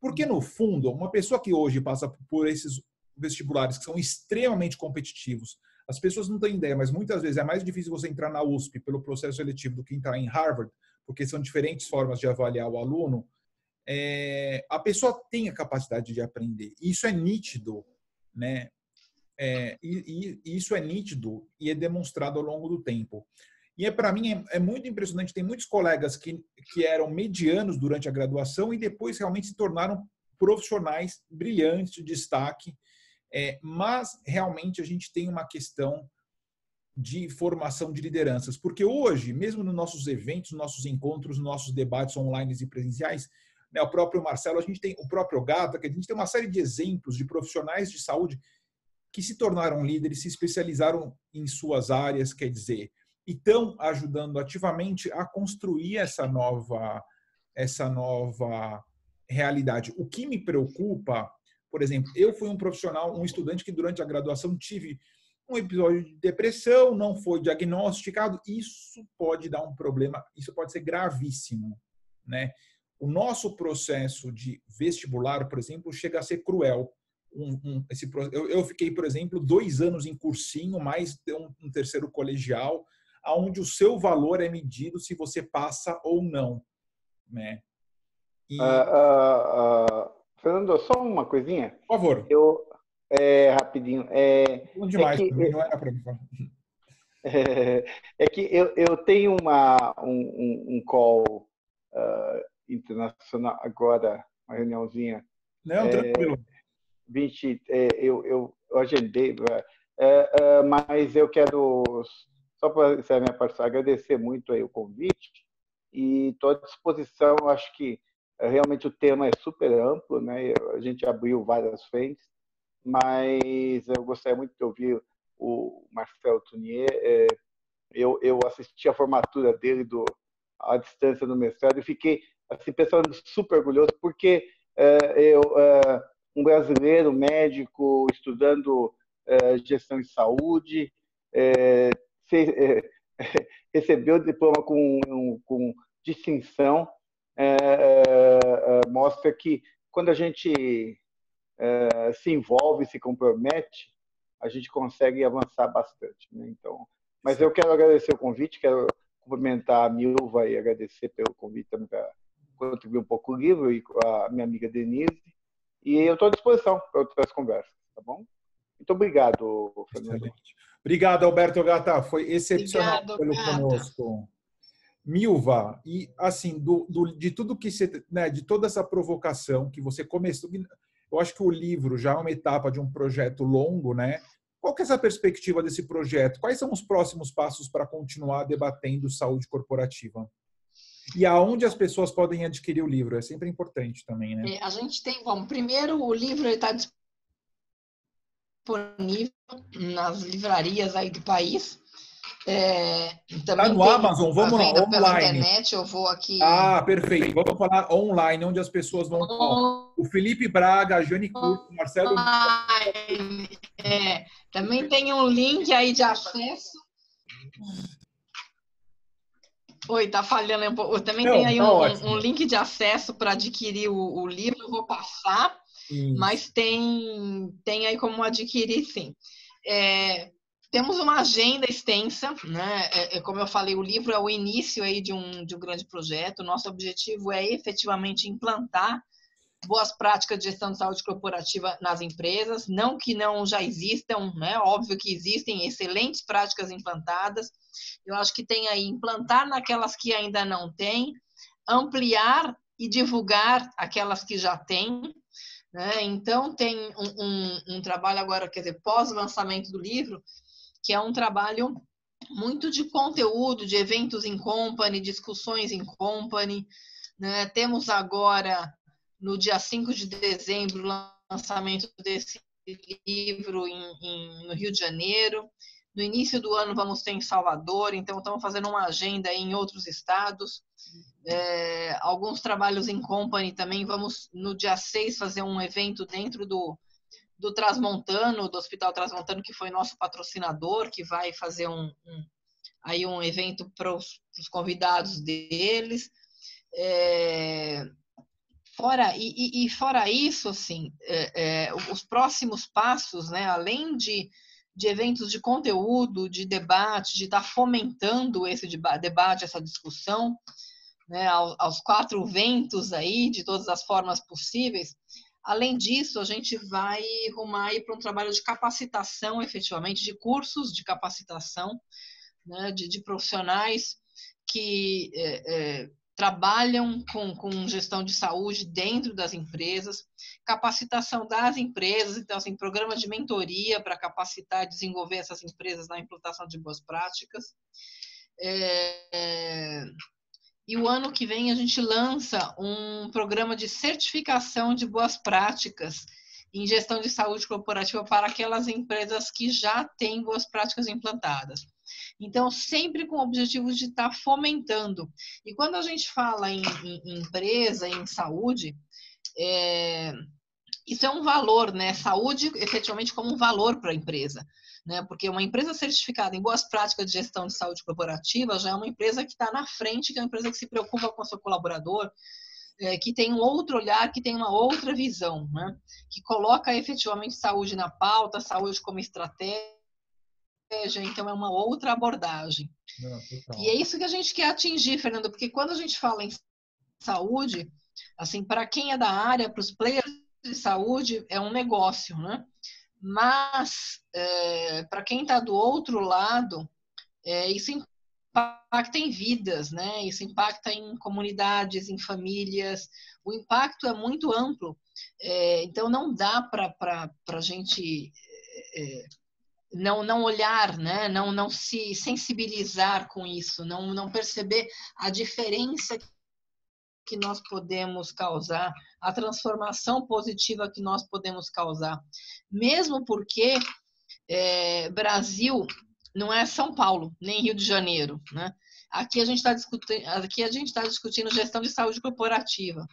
[SPEAKER 1] Porque, no fundo, uma pessoa que hoje passa por esses vestibulares que são extremamente competitivos. As pessoas não têm ideia, mas muitas vezes é mais difícil você entrar na USP pelo processo seletivo do que entrar em Harvard, porque são diferentes formas de avaliar o aluno. A pessoa tem a capacidade de aprender. Isso é nítido, né? E isso é nítido e é demonstrado ao longo do tempo. E para mim é muito impressionante. Tem muitos colegas que eram medianos durante a graduação e depois realmente se tornaram profissionais brilhantes, de destaque. Mas realmente a gente tem uma questão de formação de lideranças. Porque hoje, mesmo nos nossos eventos, nos nossos encontros, nos nossos debates online e presenciais, né, o próprio Marcelo, a gente tem o próprio Gata, que a gente tem uma série de exemplos de profissionais de saúde que se tornaram líderes, se especializaram em suas áreas, quer dizer, e estão ajudando ativamente a construir essa nova realidade. O que me preocupa, por exemplo, eu fui um profissional, um estudante que durante a graduação tive um episódio de depressão, não foi diagnosticado, isso pode dar um problema, isso pode ser gravíssimo, né? O nosso processo de vestibular, por exemplo, chega a ser cruel. Eu fiquei, por exemplo, 2 anos em cursinho, mais um terceiro colegial, onde o seu valor é medido se você passa ou não, né?
[SPEAKER 5] Fernando, só uma coisinha.
[SPEAKER 1] Por favor.
[SPEAKER 5] Rapidinho.
[SPEAKER 1] Não demais, não era para mim falar.
[SPEAKER 5] É que eu tenho um call internacional agora, uma reuniãozinha.
[SPEAKER 1] Não, tranquilo.
[SPEAKER 5] Eu agendei, mas eu quero, só para encerrar minha parte, agradecer muito aí o convite e estou à disposição. Acho que realmente o tema é super amplo, né? A gente abriu várias frentes, mas eu gostaria muito de ouvir o Marcel Tournier. Eu assisti a formatura dele à distância no mestrado e fiquei assim, pensando super orgulhoso, porque um brasileiro médico estudando gestão de saúde recebeu o diploma com distinção. Mostra que quando a gente se envolve, se compromete, a gente consegue avançar bastante, né? Então, mas eu quero agradecer o convite, quero cumprimentar a Milva e agradecer pelo convite também para contribuir um pouco com o livro, e a minha amiga Denise. E eu estou à disposição para outras conversas, tá bom? Muito obrigado, Fernando.
[SPEAKER 1] Excelente. Obrigado, Alberto Gata. Foi excepcional pelo
[SPEAKER 2] Gata.
[SPEAKER 1] conosco. Milva, e assim, de tudo que você, né, de toda essa provocação que você começou, eu acho que o livro já é uma etapa de um projeto longo, né? Qual que é essa perspectiva desse projeto? Quais são os próximos passos para continuar debatendo saúde corporativa? E aonde as pessoas podem adquirir o livro? É sempre importante também, né?
[SPEAKER 2] A gente tem, primeiro o livro está disponível nas livrarias aí do país. Também
[SPEAKER 1] tá no Amazon, vamos lá, online.
[SPEAKER 2] Pela internet, eu vou aqui.
[SPEAKER 1] Perfeito. Vamos falar online, onde as pessoas vão. O Felipe Braga, a Jane Curto, o Marcelo.
[SPEAKER 2] Também tem um link aí de acesso. Oi, tá falhando um pouco. Também tem aí um link de acesso para adquirir o livro, eu vou passar, mas tem aí como adquirir, sim. Temos uma agenda extensa, né? Como eu falei, o livro é o início aí de um grande projeto. Nosso objetivo é efetivamente implantar boas práticas de gestão de saúde corporativa nas empresas, não que não já existam, né? Óbvio que existem excelentes práticas implantadas. Eu acho que tem aí implantar naquelas que ainda não têm, ampliar e divulgar aquelas que já têm, né? Então, tem um trabalho agora, quer dizer, pós-lançamento do livro, que é um trabalho muito de conteúdo, de eventos em company, discussões em company, né? Temos agora, no dia 5 de dezembro, o lançamento desse livro no Rio de Janeiro. No início do ano vamos ter em Salvador, então estamos fazendo uma agenda em outros estados. Alguns trabalhos em company também. Vamos, no dia 6, fazer um evento dentro do Transmontano, do Hospital Transmontano, que foi nosso patrocinador, que vai fazer um evento para os convidados deles. Fora isso, assim, os próximos passos, né, além de eventos de conteúdo, de debate, de estar fomentando esse debate, essa discussão, né, aos quatro ventos aí, de todas as formas possíveis. Além disso, a gente vai rumar para um trabalho de capacitação, efetivamente, de cursos de capacitação, né, de profissionais que trabalham com gestão de saúde dentro das empresas, capacitação das empresas, então, assim, programas de mentoria para capacitar e desenvolver essas empresas na implantação de boas práticas. E o ano que vem a gente lança um programa de certificação de boas práticas em gestão de saúde corporativa para aquelas empresas que já têm boas práticas implantadas. Então, sempre com o objetivo de estar fomentando. E quando a gente fala em empresa, em saúde, isso é um valor, né? Saúde, efetivamente, como um valor para a empresa, né? Porque uma empresa certificada em boas práticas de gestão de saúde corporativa já é uma empresa que está na frente, que é uma empresa que se preocupa com o seu colaborador, que tem um outro olhar, que tem uma outra visão, né? Que coloca efetivamente saúde na pauta, saúde como estratégia. Então, é uma outra abordagem. E é isso que a gente quer atingir, Fernando, porque quando a gente fala em saúde, assim, para quem é da área, para os players de saúde, é um negócio, né? Mas, para quem está do outro lado, isso impacta em vidas, né? Isso impacta em comunidades, em famílias. O impacto é muito amplo. Então, não dá para a gente... não olhar, né? não se sensibilizar com isso, não perceber a diferença que nós podemos causar, a transformação positiva que nós podemos causar. Mesmo porque Brasil não é São Paulo, nem Rio de Janeiro, né? Aqui a gente está discutindo gestão de saúde corporativa.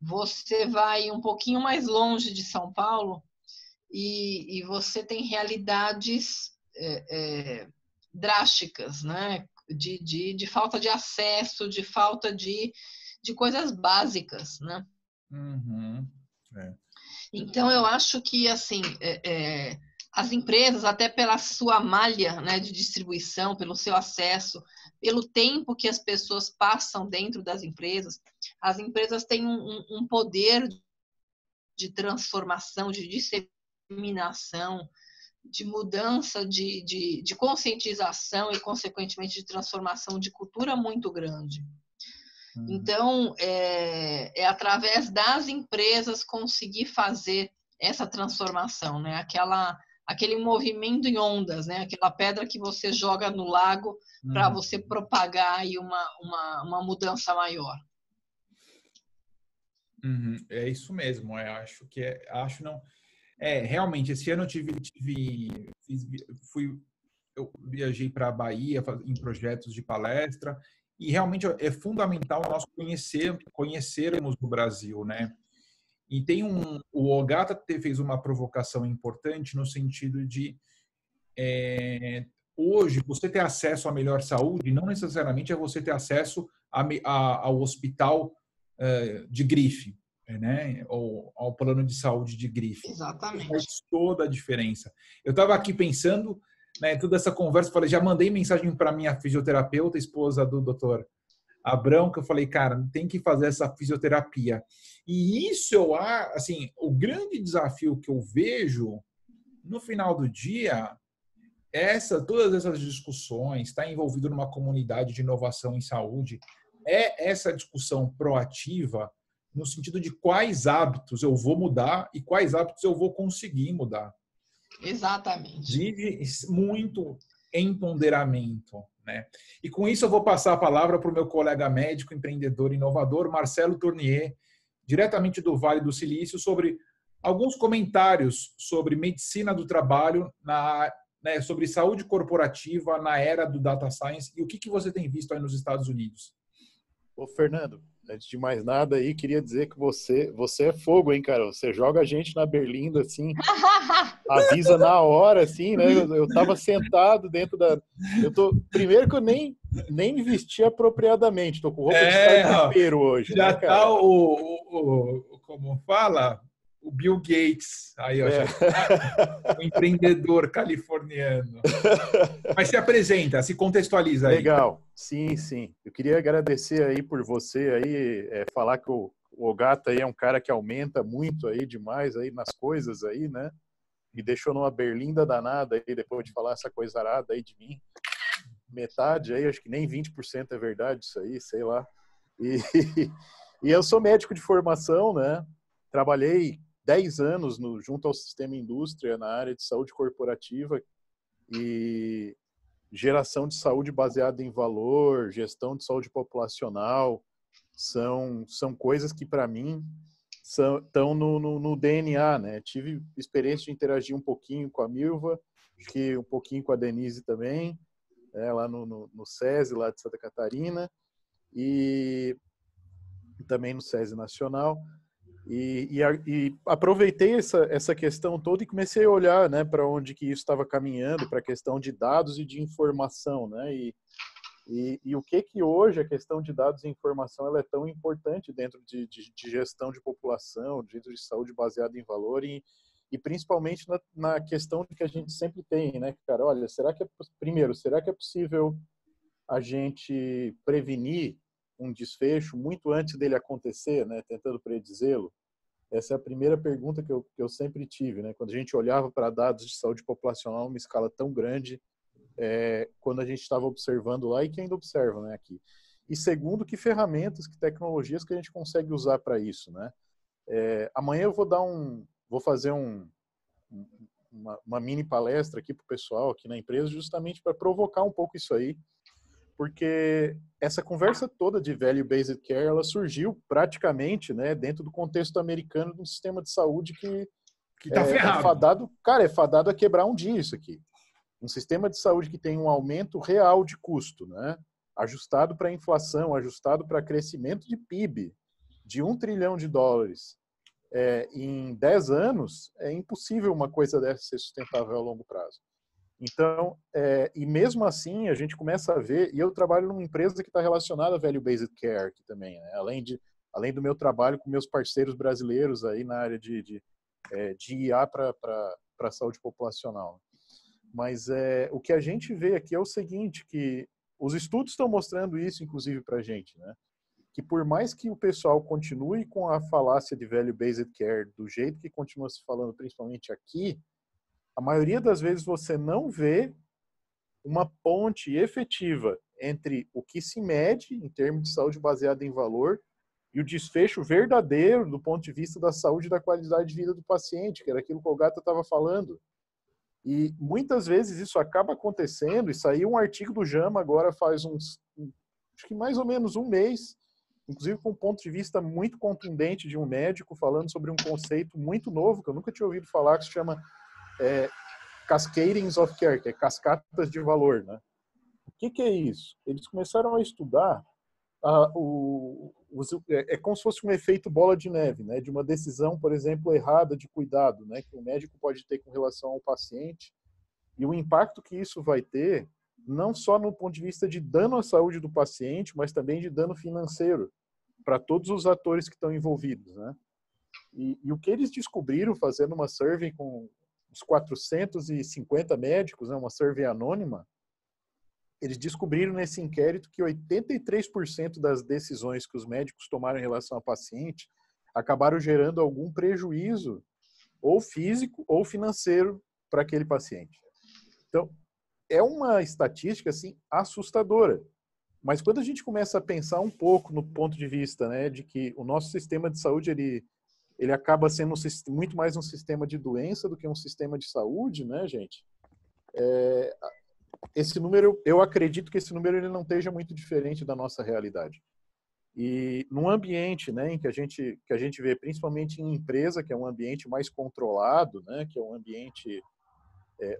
[SPEAKER 2] Você vai um pouquinho mais longe de São Paulo, e você tem realidades drásticas, né? De falta de acesso, de falta de coisas básicas, né?
[SPEAKER 1] Uhum.
[SPEAKER 2] Então, eu acho que, assim, as empresas, até pela sua malha, né, de distribuição, pelo seu acesso, pelo tempo que as pessoas passam dentro das empresas, as empresas têm um poder de transformação, de disseminação, de mudança, de conscientização e, consequentemente, de transformação de cultura muito grande. Então, é através das empresas conseguir fazer essa transformação, né? Aquele movimento em ondas, né? Aquela pedra que você joga no lago para você propagar aí uma mudança maior.
[SPEAKER 1] É isso mesmo. Realmente, esse ano eu viajei para a Bahia em projetos de palestra, e realmente é fundamental nós conhecermos o Brasil, né? E o Ogata fez uma provocação importante no sentido de hoje você ter acesso à melhor saúde não necessariamente é você ter acesso ao hospital de grife, né? Ou ao plano de saúde de grife.
[SPEAKER 2] Exatamente.
[SPEAKER 1] Faz toda a diferença. Eu estava aqui pensando, né, toda essa conversa, falei, já mandei mensagem para minha fisioterapeuta, esposa do Dr. Abrão, que eu falei, cara, tem que fazer essa fisioterapia. E isso, assim, o grande desafio que eu vejo no final do dia, todas essas discussões, estar envolvido numa comunidade de inovação em saúde, essa discussão proativa no sentido de quais hábitos eu vou mudar e quais hábitos eu vou conseguir mudar.
[SPEAKER 2] Exatamente.
[SPEAKER 1] Vive muito empoderamento, né? E com isso eu vou passar a palavra para o meu colega médico, empreendedor, inovador, Marcelo Tournier, diretamente do Vale do Silício, sobre alguns comentários sobre medicina do trabalho, sobre saúde corporativa na era do data science e o que você tem visto aí nos Estados Unidos.
[SPEAKER 6] Ô, Fernando, antes de mais nada aí, queria dizer que você é fogo, hein, cara? Você joga a gente na berlinda, assim, avisa na hora, assim, né? Eu tava sentado dentro da... Primeiro que eu nem me vesti apropriadamente, tô com roupa de startupeiro hoje,
[SPEAKER 1] já
[SPEAKER 6] né, cara?
[SPEAKER 1] Tá como fala? O Bill Gates, aí, ó, já tá um empreendedor californiano. Mas se apresenta, se contextualiza aí.
[SPEAKER 6] Legal, sim, sim. Eu queria agradecer aí por você aí, falar que o Ogata aí é um cara que aumenta muito aí demais aí nas coisas aí, né? Me deixou numa berlinda danada aí depois de falar essa coisa arada aí de mim. Metade aí, acho que nem 20% é verdade isso aí, sei lá. E eu sou médico de formação, né? Trabalhei 10 anos junto ao Sistema Indústria na área de saúde corporativa e geração de saúde baseada em valor, gestão de saúde populacional, são coisas que, para mim, estão no DNA, né? Tive experiência de interagir um pouquinho com a Milva, acho que um pouquinho com a Denise também, lá no SESI, lá de Santa Catarina, e também no SESI Nacional. E aproveitei essa questão toda e comecei a olhar, né, para onde que isso estava caminhando, para a questão de dados e de informação, né, e o que hoje a questão de dados e informação ela é tão importante dentro de gestão de população, dentro de saúde baseada em valor e principalmente na questão que a gente sempre tem, né, cara, olha, será que é possível a gente prevenir um desfecho muito antes dele acontecer, né, tentando predizê-lo? Essa é a primeira pergunta que eu sempre tive, né? Quando a gente olhava para dados de saúde populacional numa escala tão grande, quando a gente estava observando lá e que ainda observa, né, aqui. E segundo, que ferramentas, que tecnologias que a gente consegue usar para isso, né? Amanhã eu vou fazer uma mini palestra aqui para o pessoal aqui na empresa, justamente para provocar um pouco isso aí, porque essa conversa toda de value-based care, ela surgiu praticamente, né, dentro do contexto americano de um sistema de saúde que
[SPEAKER 1] tá ferrado.
[SPEAKER 6] É fadado a quebrar um dia isso aqui. Um sistema de saúde que tem um aumento real de custo, né, ajustado para a inflação, ajustado para crescimento de PIB de $1 trilhão, em 10 anos, é impossível uma coisa dessa ser sustentável a longo prazo. Então, e mesmo assim, a gente começa a ver, e eu trabalho numa empresa que está relacionada a value-based care aqui também, né? Além do meu trabalho com meus parceiros brasileiros aí na área de IA para a saúde populacional. Mas o que a gente vê aqui é o seguinte, que os estudos estão mostrando isso, inclusive, para a gente, né? Que por mais que o pessoal continue com a falácia de value-based care do jeito que continua se falando, principalmente aqui, a maioria das vezes você não vê uma ponte efetiva entre o que se mede em termos de saúde baseada em valor e o desfecho verdadeiro do ponto de vista da saúde e da qualidade de vida do paciente, que era aquilo que o Ogata estava falando. E muitas vezes isso acaba acontecendo, e saiu um artigo do JAMA agora faz acho que mais ou menos um mês, inclusive com um ponto de vista muito contundente de um médico falando sobre um conceito muito novo, que eu nunca tinha ouvido falar, que se chama Cascadings of Care, que é cascatas de valor, né? O que é isso? Eles começaram a estudar como se fosse um efeito bola de neve, né? De uma decisão, por exemplo, errada de cuidado, né? Que o médico pode ter com relação ao paciente e o impacto que isso vai ter, não só no ponto de vista de dano à saúde do paciente, mas também de dano financeiro para todos os atores que estão envolvidos, né? E o que eles descobriram fazendo uma survey com os 450 médicos, né, uma survey anônima, eles descobriram nesse inquérito que 83% das decisões que os médicos tomaram em relação ao paciente acabaram gerando algum prejuízo, ou físico ou financeiro, para aquele paciente. Então, é uma estatística assim, assustadora. Mas quando a gente começa a pensar um pouco no ponto de vista, né, de que o nosso sistema de saúde ele acaba sendo muito mais um sistema de doença do que um sistema de saúde, né, gente? Esse número, eu acredito que esse número ele não esteja muito diferente da nossa realidade. E num ambiente, né, em que a gente vê, principalmente em empresa, que é um ambiente mais controlado, né, que é um ambiente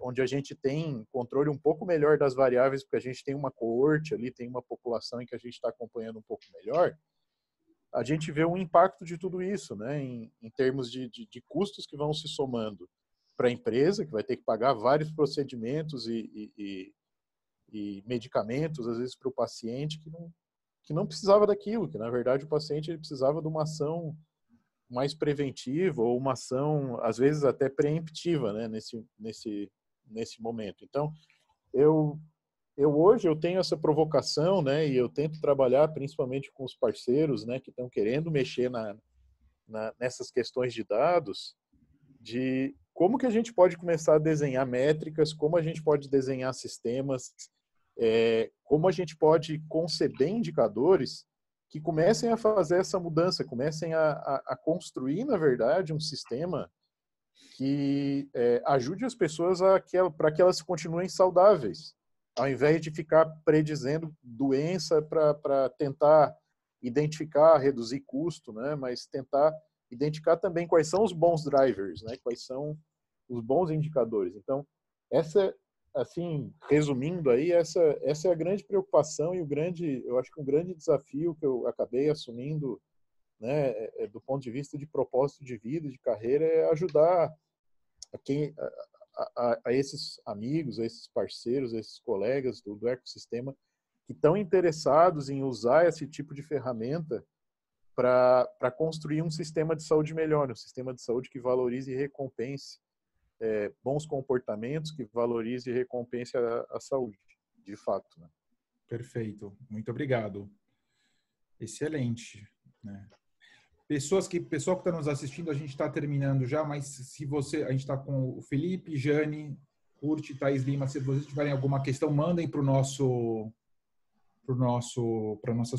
[SPEAKER 6] onde a gente tem controle um pouco melhor das variáveis, porque a gente tem uma coorte ali, tem uma população em que a gente está acompanhando um pouco melhor, a gente vê um impacto de tudo isso, né, em termos de custos que vão se somando para a empresa, que vai ter que pagar vários procedimentos e medicamentos, às vezes, para o paciente que não precisava daquilo, que, na verdade, o paciente ele precisava de uma ação mais preventiva ou uma ação, às vezes, até preemptiva, né, nesse momento. Então, hoje eu tenho essa provocação, né, e eu tento trabalhar principalmente com os parceiros, né, que estão querendo mexer nessas questões de dados, de como que a gente pode começar a desenhar métricas, como a gente pode desenhar sistemas, como a gente pode conceber indicadores que comecem a fazer essa mudança, comecem a construir, na verdade, um sistema que ajude as pessoas para que elas continuem saudáveis, ao invés de ficar predizendo doença para tentar identificar, reduzir custo, né? Mas tentar identificar também quais são os bons drivers, né? Quais são os bons indicadores. Então, assim, resumindo aí, essa é a grande preocupação e eu acho que um grande desafio que eu acabei assumindo, né, do ponto de vista de propósito de vida, de carreira, é ajudar a esses amigos, a esses parceiros, a esses colegas do ecossistema que estão interessados em usar esse tipo de ferramenta para construir um sistema de saúde melhor, um sistema de saúde que valorize e recompense bons comportamentos, que valorize e recompense a saúde, de fato. Né?
[SPEAKER 1] Perfeito. Muito obrigado. Excelente. Né? Pessoal que está nos assistindo, a gente está terminando já, mas a gente está com o Felipe, Jane, Urti, Thaís Lima, se vocês tiverem alguma questão, mandem para nossas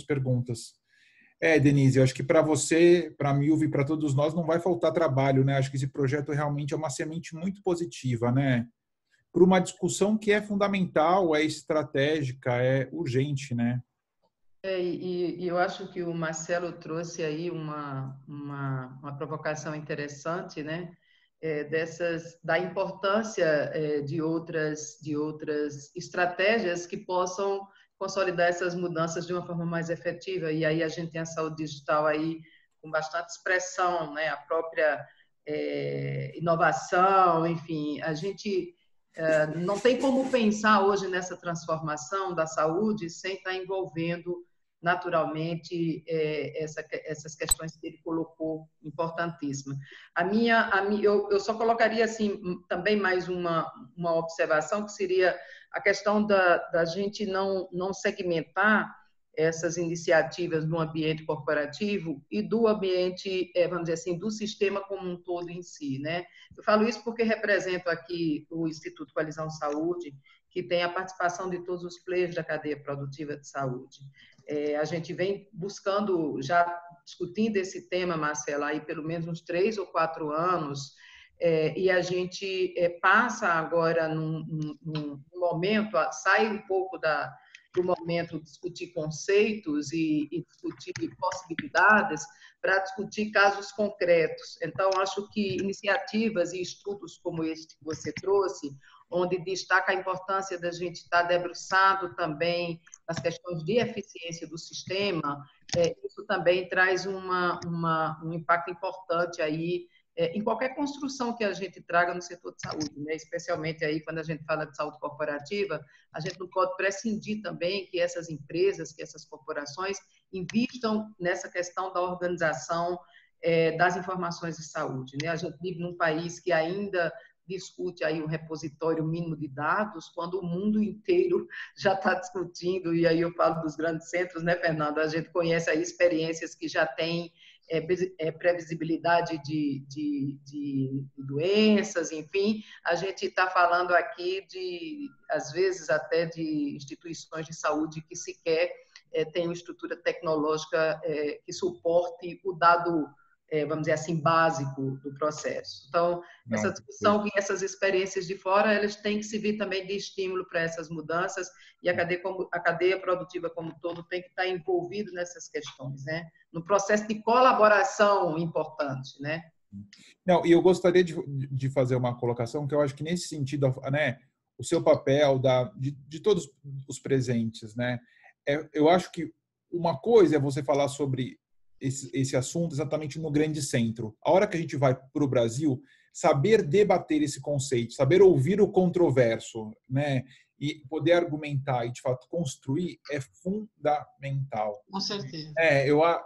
[SPEAKER 1] perguntas. Denise, eu acho que para você, para a Milva e para todos nós não vai faltar trabalho, né? Acho que esse projeto realmente é uma semente muito positiva, né? Para uma discussão que é fundamental, é estratégica, é urgente, né?
[SPEAKER 4] E eu acho que o Marcelo trouxe aí uma provocação interessante, né? Da importância de outras estratégias que possam consolidar essas mudanças de uma forma mais efetiva. E aí a gente tem a saúde digital aí com bastante expressão, né? A própria inovação, enfim, a gente não tem como pensar hoje nessa transformação da saúde sem estar envolvendo naturalmente essas questões que ele colocou importantíssimas. Eu só colocaria assim também mais uma observação, que seria a questão da gente não segmentar essas iniciativas no ambiente corporativo e do ambiente, vamos dizer assim, do sistema como um todo em si, né? Eu falo isso porque represento aqui o Instituto Coalizão Saúde, que tem a participação de todos os players da cadeia produtiva de saúde. A gente vem buscando, já discutindo esse tema, Marcela, aí pelo menos uns 3 ou 4 anos, e a gente passa agora num momento, sai um pouco do momento de discutir conceitos e discutir possibilidades para discutir casos concretos. Então, acho que iniciativas e estudos como este que você trouxe, onde destaca a importância da gente estar debruçado também nas questões de eficiência do sistema, isso também traz um impacto importante aí em qualquer construção que a gente traga no setor de saúde, né? Especialmente aí quando a gente fala de saúde corporativa, a gente não pode prescindir também que essas empresas, que essas corporações invistam nessa questão da organização das informações de saúde, né? A gente vive num país que ainda discute aí um repositório mínimo de dados, quando o mundo inteiro já está discutindo, e aí eu falo dos grandes centros, né, Fernando? A gente conhece aí experiências que já têm previsibilidade de doenças, enfim, a gente está falando aqui às vezes até de instituições de saúde que sequer têm uma estrutura tecnológica que suporte o dado, vamos dizer assim, básico do processo. Então, essa discussão e essas experiências de fora, elas têm que servir também de estímulo para essas mudanças, e a cadeia produtiva como um todo tem que estar envolvido nessas questões, né? No processo de colaboração importante, né?
[SPEAKER 1] Não, e eu gostaria de fazer uma colocação que eu acho que nesse sentido, né, o seu papel de todos os presentes, né? Eu acho que uma coisa é você falar sobre esse assunto exatamente no grande centro. A hora que a gente vai para o Brasil, saber debater esse conceito, saber ouvir o controverso, né, e poder argumentar e, de fato, construir é fundamental.
[SPEAKER 2] Com certeza.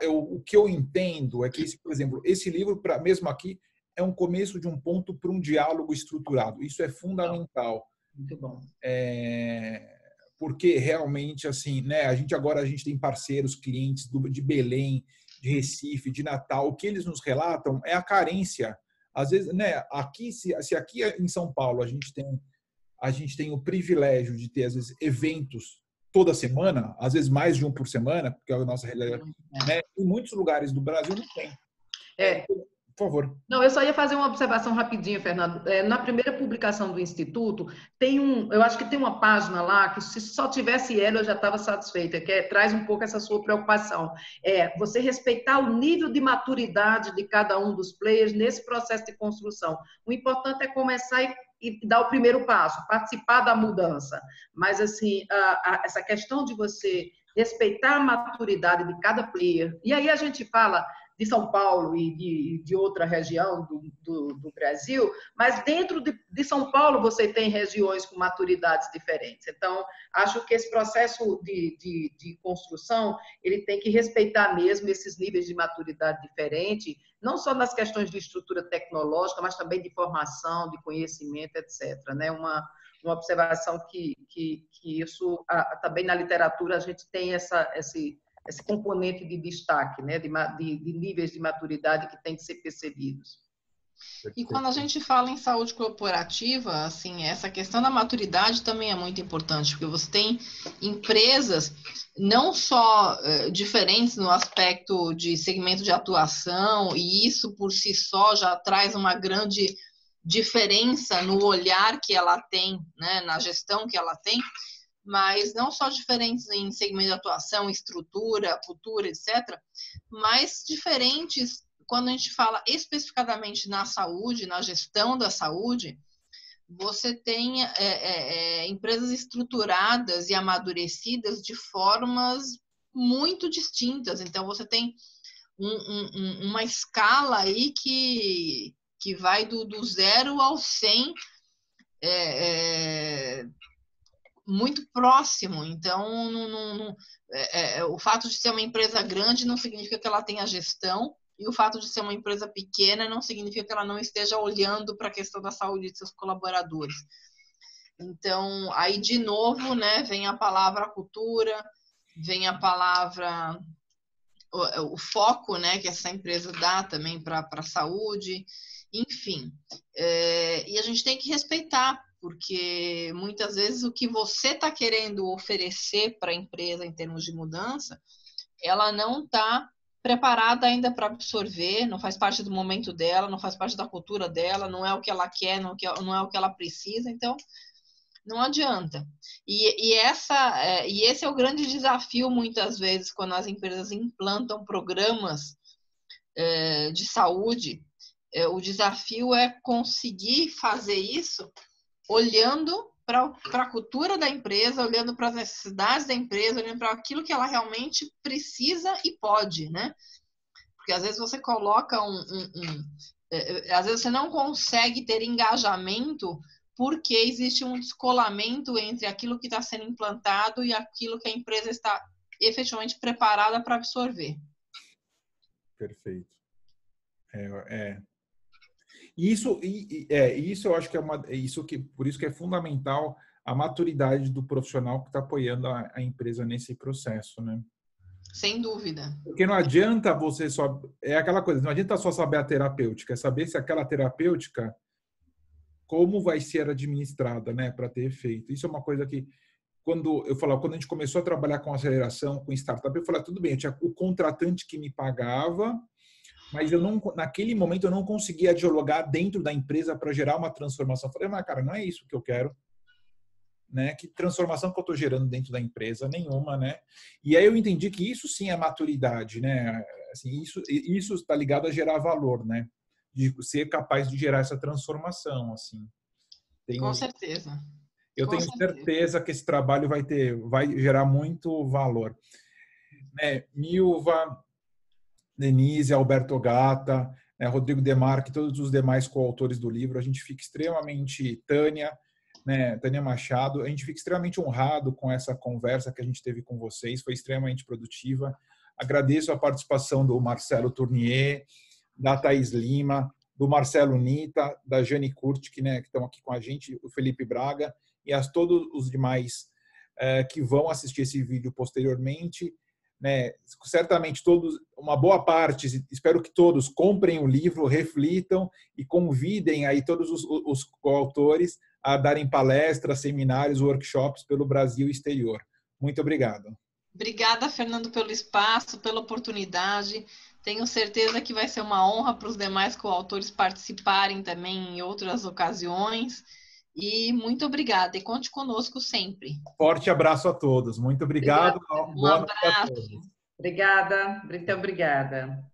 [SPEAKER 1] O que eu entendo é que, por exemplo, esse livro, mesmo aqui, é um começo de um ponto para um diálogo estruturado. Isso é fundamental.
[SPEAKER 4] Muito bom.
[SPEAKER 1] Porque realmente, assim, né, a gente tem parceiros, clientes de Belém, de Recife, de Natal. O que eles nos relatam é a carência. Às vezes, né, aqui, se aqui em São Paulo a gente tem o privilégio de ter, às vezes, eventos toda semana, às vezes mais de um por semana, porque é a nossa realidade, né? Em muitos lugares do Brasil não tem. Por favor.
[SPEAKER 4] Não, eu só ia fazer uma observação rapidinho, Fernando. Na primeira publicação do Instituto, eu acho que tem uma página lá que, se só tivesse ela, eu já estava satisfeita, que traz um pouco essa sua preocupação. Você respeitar o nível de maturidade de cada um dos players nesse processo de construção. O importante é começar e dar o primeiro passo, participar da mudança. Mas, assim, essa questão de você respeitar a maturidade de cada player, e aí a gente fala de São Paulo e de outra região do Brasil, mas dentro de São Paulo você tem regiões com maturidades diferentes. Então, acho que esse processo de construção, ele tem que respeitar mesmo esses níveis de maturidade diferente, não só nas questões de estrutura tecnológica, mas também de formação, de conhecimento, etc. Né? Uma observação que isso, também na literatura, a gente tem esse componente de destaque, né, de níveis de maturidade que tem que ser percebidos.
[SPEAKER 2] E quando a gente fala em saúde corporativa, assim, essa questão da maturidade também é muito importante, porque você tem empresas não só diferentes no aspecto de segmento de atuação, e isso por si só já traz uma grande diferença no olhar que ela tem, né, na gestão que ela tem, mas não só diferentes em segmento de atuação, estrutura, cultura, etc., mas diferentes quando a gente fala especificadamente na saúde, na gestão da saúde. Você tem empresas estruturadas e amadurecidas de formas muito distintas. Então, você tem uma escala aí que vai do 0 ao 100, muito próximo. Então, o fato de ser uma empresa grande não significa que ela tenha gestão, e o fato de ser uma empresa pequena não significa que ela não esteja olhando para a questão da saúde de seus colaboradores. Então, aí, de novo, né, vem a palavra cultura, vem a palavra, o foco, né, que essa empresa dá também para a saúde, enfim. E a gente tem que respeitar, porque muitas vezes o que você está querendo oferecer para a empresa em termos de mudança, ela não está preparada ainda para absorver, não faz parte do momento dela, não faz parte da cultura dela, não é o que ela quer, não é o que ela precisa, então não adianta. E esse é o grande desafio, muitas vezes, quando as empresas implantam programas de saúde. O desafio é conseguir fazer isso olhando para a cultura da empresa, olhando para as necessidades da empresa, olhando para aquilo que ela realmente precisa e pode, né? Porque às vezes você coloca às vezes você não consegue ter engajamento porque existe um descolamento entre aquilo que está sendo implantado e aquilo que a empresa está efetivamente preparada para absorver.
[SPEAKER 1] Perfeito. Isso eu acho que por isso que é fundamental a maturidade do profissional que está apoiando a empresa nesse processo, né?
[SPEAKER 2] Sem dúvida.
[SPEAKER 1] Porque não adianta você só... É aquela coisa, não adianta só saber a terapêutica, é saber se aquela terapêutica, como vai ser administrada, né, para ter efeito. Isso é uma coisa que, quando a gente começou a trabalhar com aceleração, com startup, eu falei, tudo bem, eu tinha o contratante que me pagava, mas naquele momento eu não conseguia dialogar dentro da empresa para gerar uma transformação. Eu falei, mas cara, não é isso que eu quero, né? Que transformação que eu estou gerando dentro da empresa? Nenhuma, né? E aí eu entendi que isso sim é maturidade, né? Assim, isso está ligado a gerar valor, né? De ser capaz de gerar essa transformação, assim.
[SPEAKER 2] Com certeza.
[SPEAKER 1] Eu tenho certeza que esse trabalho vai gerar muito valor, né? Milva, Denise, Alberto Gata, né, Rodrigo Demarque, todos os demais coautores do livro. A gente fica extremamente, Tânia, né, Tânia Machado, a gente fica extremamente honrado com essa conversa que a gente teve com vocês, foi extremamente produtiva. Agradeço a participação do Marcelo Tournier, da Thaís Lima, do Marcelo Nita, da Jane Kurt, que estão aqui com a gente, o Felipe Braga, e a todos os demais que vão assistir esse vídeo posteriormente. Né, certamente todos, uma boa parte, espero que todos comprem o livro, reflitam e convidem aí todos os coautores a darem palestras, seminários, workshops pelo Brasil e exterior. Muito obrigado.
[SPEAKER 2] Obrigada, Fernando, pelo espaço, pela oportunidade. Tenho certeza que vai ser uma honra para os demais coautores participarem também em outras ocasiões. E muito obrigada. E conte conosco sempre.
[SPEAKER 1] Forte abraço a todos. Muito obrigado.
[SPEAKER 2] Um abraço.
[SPEAKER 4] Obrigada. Muito obrigada.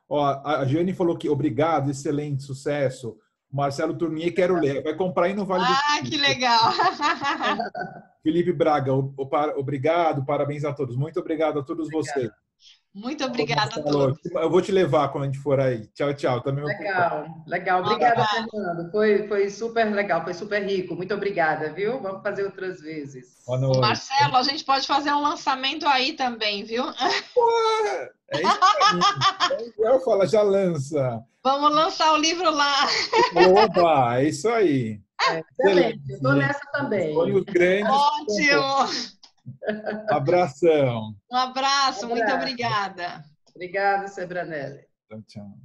[SPEAKER 1] Ó, a Jane falou que obrigado, excelente, sucesso. Marcelo Tournier, quero ler. Vai comprar e não vale.
[SPEAKER 2] Que legal.
[SPEAKER 1] Felipe Braga, obrigado, parabéns a todos. Muito obrigado a todos vocês.
[SPEAKER 2] Muito obrigada a todos.
[SPEAKER 1] Eu vou te levar quando a gente for aí. Tchau, tchau. Também
[SPEAKER 4] legal. Obrigada, Fernando. Foi super legal, foi super rico. Muito obrigada, viu? Vamos fazer outras vezes.
[SPEAKER 2] Marcelo, a gente pode fazer um lançamento aí também, viu?
[SPEAKER 1] É isso aí. Eu falo, já lança.
[SPEAKER 2] Vamos lançar o livro lá.
[SPEAKER 1] Opa, é isso aí.
[SPEAKER 4] Excelente. Eu estou nessa também.
[SPEAKER 1] Olhos grandes.
[SPEAKER 2] Ótimo.
[SPEAKER 1] Abração.
[SPEAKER 2] Um abraço, muito obrigada.
[SPEAKER 4] Obrigada, Sebranelli.
[SPEAKER 1] Tchau.